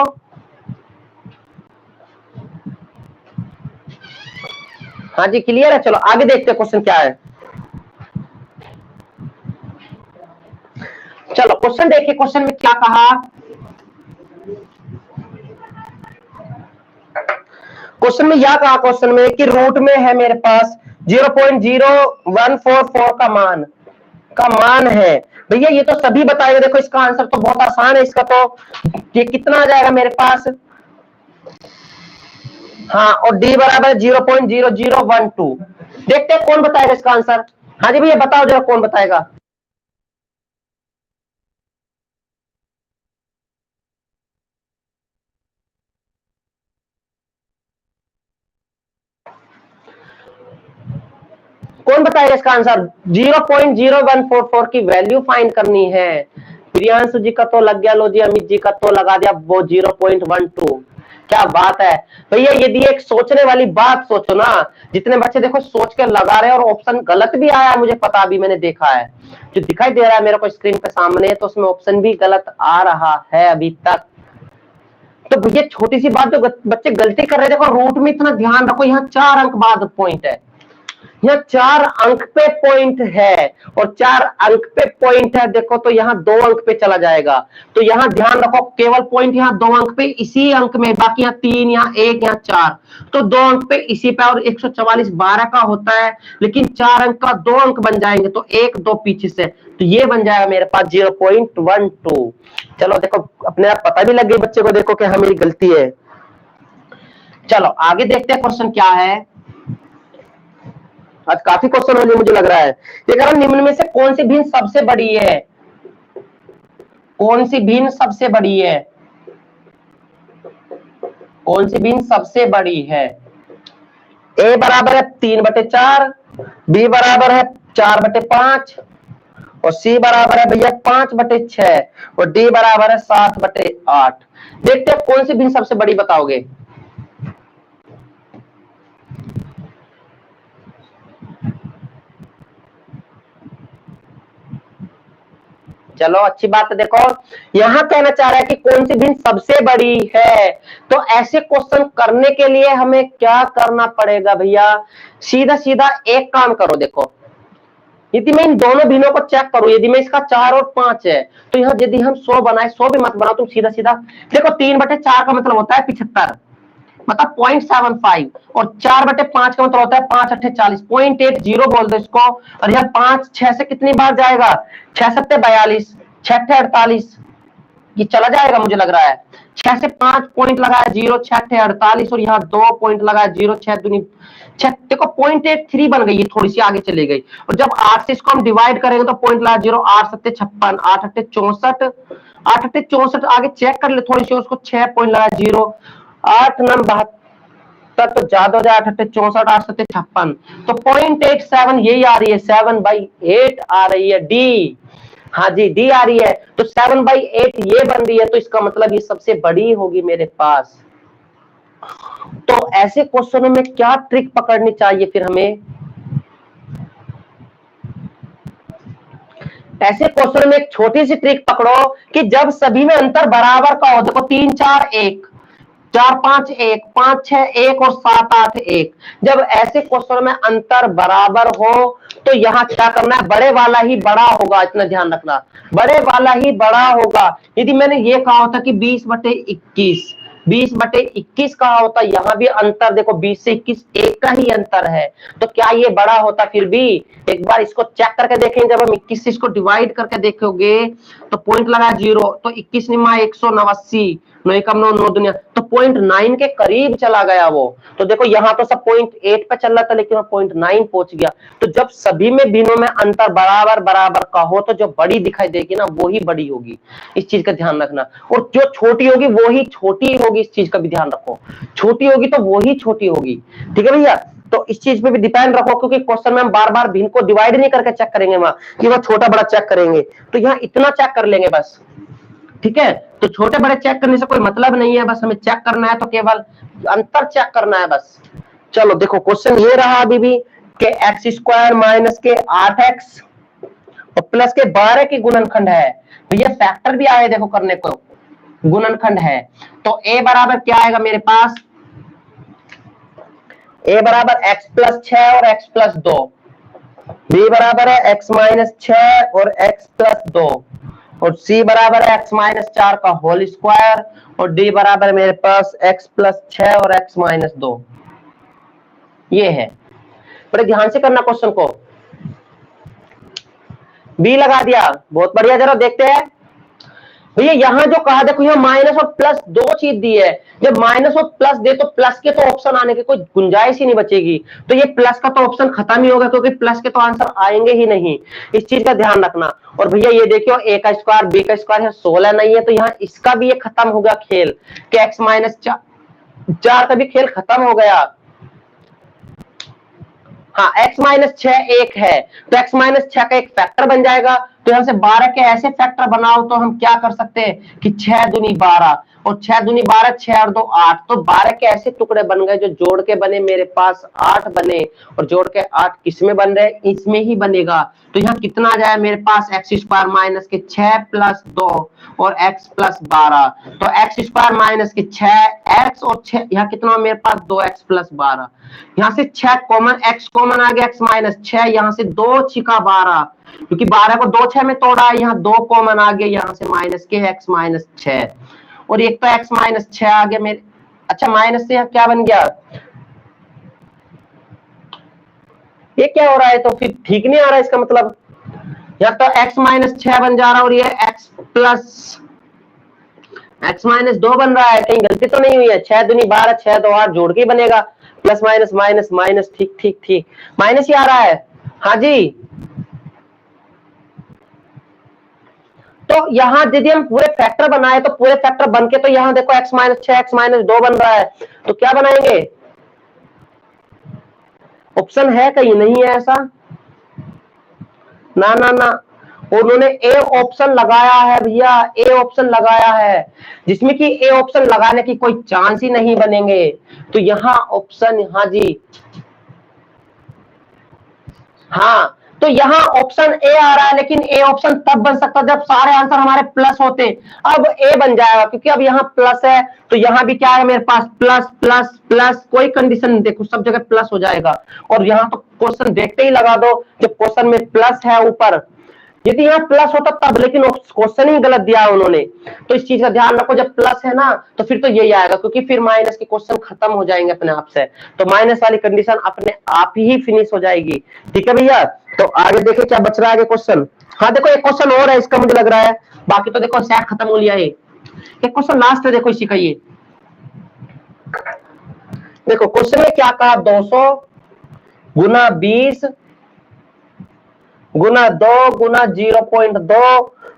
हाँ जी क्लियर है, चलो आगे देखते हैं क्वेश्चन क्या है। चलो क्वेश्चन देखिए, क्वेश्चन में क्या कहा। क्वेश्चन में यह कहा, क्वेश्चन में कि रूट में है मेरे पास 0.0144 का मान है। भैया ये तो सभी बताएगा, देखो इसका आंसर तो बहुत आसान है। इसका तो ये कितना आ जाएगा मेरे पास? हाँ, और d बराबर 0.0012। देखते हैं कौन बताएगा इसका आंसर। हाँ जी भैया बताओ जरा, कौन बताएगा? कौन बताएगा इसका आंसर? 0.0144 की वैल्यू फाइंड करनी है। प्रियांशु जी का तो लग गया, लो जी अमित जी का तो लगा दिया वो 0.12। क्या बात है भैया, यदि एक सोचने वाली बात सोचो ना, जितने बच्चे देखो सोच के लगा रहे हैं और ऑप्शन गलत भी आया, मुझे पता, अभी मैंने देखा है, जो दिखाई दे रहा है मेरे को स्क्रीन पे सामने, तो उसमें ऑप्शन भी गलत आ रहा है अभी तक। तो भैया छोटी सी बात जो बच्चे गलती कर रहे हैं, देखो रूट में इतना ध्यान रखो, यहाँ 4 अंक बाद पॉइंट है, यहाँ 4 अंक पे पॉइंट है, और 4 अंक पे पॉइंट है देखो, तो यहाँ 2 अंक पे चला जाएगा। तो यहाँ ध्यान रखो, केवल पॉइंट यहाँ 2 अंक पे, इसी अंक में, बाकी यहाँ 3, यहाँ 1, यहाँ 4, तो 2 अंक पे इसी पे। और 144 12 का होता है, लेकिन 4 अंक का 2 अंक बन जाएंगे, तो 1 2 पीछे से, तो ये बन जाएगा मेरे पास 0.12। चलो देखो, अपने आप पता भी लग गई बच्चे को, देखो कि हाँ मेरी गलती है। चलो आगे देखते हैं क्वेश्चन क्या है। आज काफी क्वेश्चन होंगे मुझे लग रहा है। ये कह रहा निम्न में से कौन सी भिन्न सबसे बड़ी है? कौन सी भिन्न सबसे बड़ी है? कौन सी भिन्न सबसे बड़ी है? ए बराबर है 3/4, बी बराबर है 4/5, और सी बराबर है भैया 5/6, और डी बराबर है 7/8। देखते हैं कौन सी भिन्न सबसे बड़ी बताओगे। चलो अच्छी बात है। देखो यहां कहना चाह रहा है कि कौन सी भिन्न सबसे बड़ी है, तो ऐसे क्वेश्चन करने के लिए हमें क्या करना पड़ेगा भैया? सीधा सीधा एक काम करो, देखो यदि मैं इन दोनों भिन्नों को चेक करूं, यदि मैं इसका 4 और 5 है, तो यहाँ यदि हम 100 बनाए, 100 भी मत बनाओ तुम, सीधा सीधा देखो 3/4 का मतलब होता है 75, मतलब 0.75, और 4/5 का मतलब होता है 5×8 = 40, 0.80 बोल दो इसको। और यहाँ 5 6 से कितनी बार जाएगा, 6 7 42, 6 48, ये चला जाएगा मुझे लग रहा है। 6 से 5 पॉइंट लगाया 0, 6 48, और यहाँ 2 पॉइंट लगाया 0, 6 दूनी 6, देखो 0.83 बन गई, ये थोड़ी सी आगे चली गई। और जब 8 से इसको हम डिवाइड करेंगे तो पॉइंट लगा 0, 8 7 56, 8 8 64, 8 8 64, आगे चेक कर ले थोड़ी सी, उसको 6 पॉइंट लगा 0, 8 9 72, तो ज्यादा हो जाए 8 8 64, 8 7 56, तो 0.87 यही आ रही है, 7/8 आ रही है, डी। हाँ जी, डी आ रही है। तो 7/8 ये बन रही है, तो इसका मतलब ये सबसे बड़ी होगी मेरे पास। तो ऐसे क्वेश्चनों में क्या ट्रिक पकड़नी चाहिए फिर हमें, ऐसे क्वेश्चन में एक छोटी सी ट्रिक पकड़ो कि जब सभी में अंतर बराबर का हो, देखो 3 4 1, 4 5 1, 5 6 1 और 7 8 1, जब ऐसे क्वेश्चन में अंतर बराबर हो तो यहाँ क्या करना है, बड़े वाला ही बड़ा होगा, इतना ध्यान रखना, बड़े वाला ही बड़ा होगा। यदि मैंने ये कहा होता कि 20/21, 20/21 कहा होता, यहाँ भी अंतर देखो 20 से 21 एक का ही अंतर है, तो क्या ये बड़ा होता फिर भी? एक बार इसको चेक करके देखेंगे, जब हम 21 से इसको डिवाइड करके देखोगे तो पॉइंट लगा 0, तो 21 निमा 189, 9 एकम 9, 9 दुनिया, तो 0.9 के करीब चला गया वो। तो देखो यहाँ तो सब 0.8 पे चल रहा था, लेकिन 0.9 पहुंच गया। तो जब सभी में भिन्नों में अंतर बराबर बराबर का हो तो जो बड़ी दिखाई देगी ना वो ही बड़ी होगी, इस चीज का ध्यान रखना। और जो छोटी होगी वो ही छोटी होगी, इस चीज का भी ध्यान रखो, छोटी होगी तो वो ही छोटी होगी, ठीक है भैया। तो इस चीज पे भी डिपेंड रखो, क्योंकि क्वेश्चन में हम बार बार भिन्न को डिवाइड नहीं करके चेक करेंगे वहां, कि वो छोटा बड़ा चेक करेंगे, तो यहाँ इतना चेक कर लेंगे बस, ठीक है। तो छोटे बड़े चेक करने से कोई मतलब नहीं है, बस हमें चेक करना है तो केवल अंतर चेक करना है बस। चलो देखो क्वेश्चन ये रहा अभी भी कि x² माइनस के 8x और प्लस के 12 की गुणनखंड है, तो ये फैक्टर भी आए देखो करने को, गुणनखंड है। तो a बराबर क्या आएगा मेरे पास, a बराबर x + 6 और x + 2, b बराबर है x - 6 और x + 2, और c बराबर है x - 4 का होल स्क्वायर, और d बराबर मेरे पास x + 6 और x - 2। ये है, बड़े ध्यान से करना क्वेश्चन को। बी लगा दिया, बहुत बढ़िया। जरा देखते हैं भैया, यहाँ जो कहा देखो, यहाँ माइनस और प्लस दो चीज दी है, जब माइनस और प्लस दे तो प्लस के तो ऑप्शन आने की कोई गुंजाइश ही नहीं बचेगी, तो ये प्लस का तो ऑप्शन खत्म ही होगा, क्योंकि प्लस के तो आंसर आएंगे ही नहीं, इस चीज का ध्यान रखना। और भैया ये देखियो, a का स्क्वायर b का स्क्वायर है 16 नहीं है, तो यहाँ इसका भी ये खत्म हो गया खेल कि x - 4 का भी खेल खत्म हो गया। हाँ, x - 6 1 है, तो x - 6 का एक फैक्टर बन जाएगा। तो यहां से 12 के ऐसे फैक्टर बनाओ तो हम क्या कर सकते हैं कि 6 दूनी 12 और 6 दूनी 12, 6 और 2 8, तो 12 के ऐसे टुकड़े बन गए जो जोड़ के बने मेरे पास 8 बने, और जोड़ के 8 किसमें बन रहे, इसमें ही बनेगा। तो यहाँ कितना आ जाए मेरे पास, x² माइनस के 6 + 2 और x + 12, तो x² माइनस के 6x और 6, यहाँ कितना मेरे पास 2x + 12, यहाँ से 6 कॉमन, x कॉमन आ गया, x - 6, यहाँ से 2 × 12, क्योंकि 12 को 2 6 में तोड़ा है, यहाँ 2 कॉमन आ गया, यहाँ से माइनस के x - 6, और एक तो x - 6 आ गया मेरे। अच्छा, माइनस से यहाँ क्या बन गया, ये क्या हो रहा है, तो फिर ठीक नहीं आ रहा है इसका मतलब, यहाँ तो x - 6 बन जा रहा है और ये x - 2 बन रहा है, कहीं गलती तो नहीं हुई है? 6 दूनी 12, 6 2 8, जोड़ के ही बनेगा, प्लस माइनस माइनस माइनस, ठीक ठीक ठीक, माइनस ही आ रहा है। हाँ जी, तो यहाँ यदि हम पूरे फैक्टर बनाए तो पूरे फैक्टर बन के, तो यहाँ देखो x - 6 x - 2 बन रहा है, तो क्या बनाएंगे, ऑप्शन है कहीं नहीं है ऐसा, ना ना ना, उन्होंने ए ऑप्शन लगाया है भैया, ए ऑप्शन लगाया है, जिसमें कि ए ऑप्शन लगाने की कोई चांस ही नहीं बनेंगे। तो यहाँ ऑप्शन, हाँ जी, हाँ, तो यहाँ ऑप्शन ए आ रहा है, लेकिन ए ऑप्शन तब बन सकता है जब सारे आंसर हमारे प्लस होते। अब ए बन जाएगा क्योंकि अब यहाँ प्लस है, तो यहाँ भी क्या है मेरे पास प्लस प्लस प्लस, कोई कंडीशन नहीं, देखो सब जगह प्लस हो जाएगा। और यहाँ तो क्वेश्चन देखते ही लगा दो जब क्वेश्चन में प्लस है ऊपर, यदि यहाँ प्लस होता तब, लेकिन क्वेश्चन ही गलत दिया उन्होंने। तो इस चीज का ध्यान रखो, जब प्लस है ना तो फिर तो यही आएगा, क्योंकि फिर माइनस के क्वेश्चन खत्म हो जाएंगे अपने आप से, तो माइनस वाली कंडीशन अपने आप ही फिनिश हो जाएगी। ठीक है भैया, तो आगे देखिए क्या बच रहा है आगे क्वेश्चन। हाँ देखो एक क्वेश्चन और है इसका, मुझे लग रहा है, बाकी तो देखो सेट खत्म हो लिया है। एक क्वेश्चन लास्ट है, देखो इसी का ये देखो क्वेश्चन में क्या कहा, 200 गुना 20 गुना 2 गुना 0.2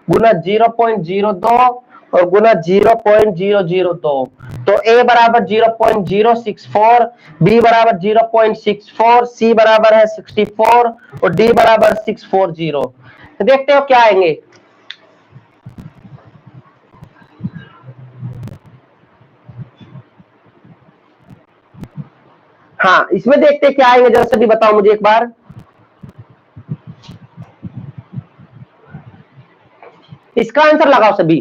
गुना 0.02 और गुना 0.002। तो a बराबर 0.064, b बराबर 0.64, c बराबर है 64 और d बराबर 640। तो देखते हो क्या आएंगे। हाँ इसमें देखते क्या आएंगे, जरा सभी बताओ मुझे एक बार। इसका आंसर लगाओ सभी।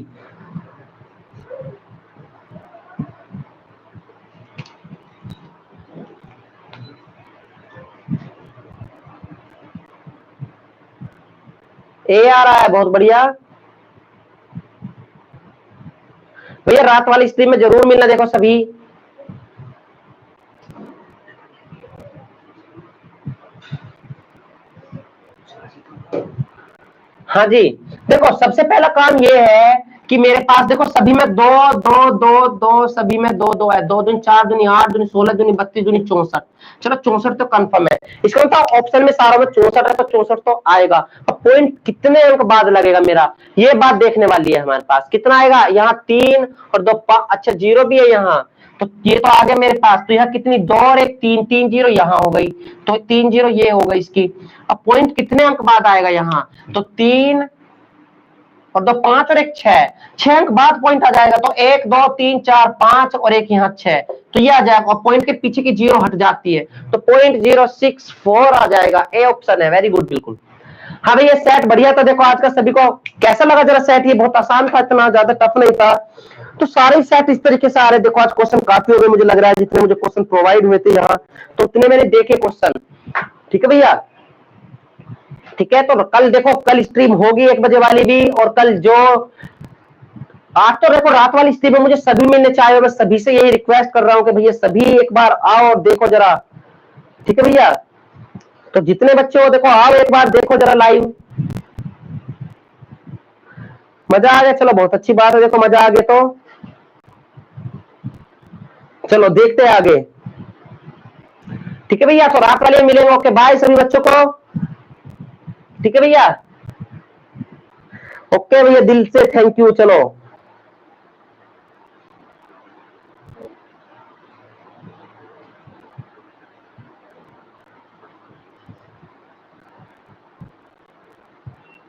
ए आ रहा है, बहुत बढ़िया भैया, रात वाली स्ट्रीम में जरूर मिलना, देखो सभी। हाँ जी, देखो सबसे पहला काम ये है कि मेरे पास देखो सभी में 2 2 2 2, सभी में 2 2 है, 2 दूनी 4 दूनी 8 दूनी 16 दूनी 32 दूनी 64। चलो 64 तो कंफर्म है, इसका मतलब ऑप्शन में सारों में 64 है, तो 64 तो आएगा। अब पॉइंट कितने अंक बाद लगेगा मेरा, ये बात देखने वाली है हमारे पास। कितना आएगा यहाँ 3 और 2 अच्छा 0 भी है यहाँ, तो ये तो आ गया मेरे पास। तो यहाँ कितनी 2 और 1 3, 3 0 यहाँ हो गई, तो 3 0 ये हो गई इसकी। अब पॉइंट कितने अंक बाद आएगा यहाँ, तो 3 और 2 5 और 1 6, 6 अंक बाद पॉइंट आ जाएगा। तो 1 2 3 4 5 और 1 यहाँ 6, तो ये आ जाएगा। और पॉइंट के पीछे की 0 हट जाती है, तो 0.064 आ जाएगा। ए ऑप्शन है, वेरी गुड, बिल्कुल। हाँ भैया सेट बढ़िया था। देखो आज का सभी को कैसा लगा जरा सेट, ये बहुत आसान था, इतना ज्यादा टफ नहीं था। तो सारे सेट इस तरीके से आ रहे। देखो आज क्वेश्चन काफी हो गए, मुझे लग रहा है जितने मुझे क्वेश्चन प्रोवाइड हुए थे यहाँ, तो उतने मैंने देखे क्वेश्चन। ठीक है भैया, ठीक है। तो कल देखो, कल स्ट्रीम होगी 1 बजे वाली भी, और कल जो आज तो देखो रात वाली स्ट्रीम में मुझे सभी मिलने चाहिए। मैं सभी से यही रिक्वेस्ट कर रहा हूँ कि भैया सभी एक बार आओ और देखो जरा। ठीक है भैया, तो जितने बच्चे हो देखो आओ एक बार देखो जरा लाइव, मजा आ गया। चलो बहुत अच्छी बात है, देखो मजा आ गया तो चलो देखते हैं आगे। ठीक है भैया, तो रात वाले मिलेंगे। ओके बाय सभी बच्चों को। ठीक है भैया, ओके भैया, दिल से थैंक यू। चलो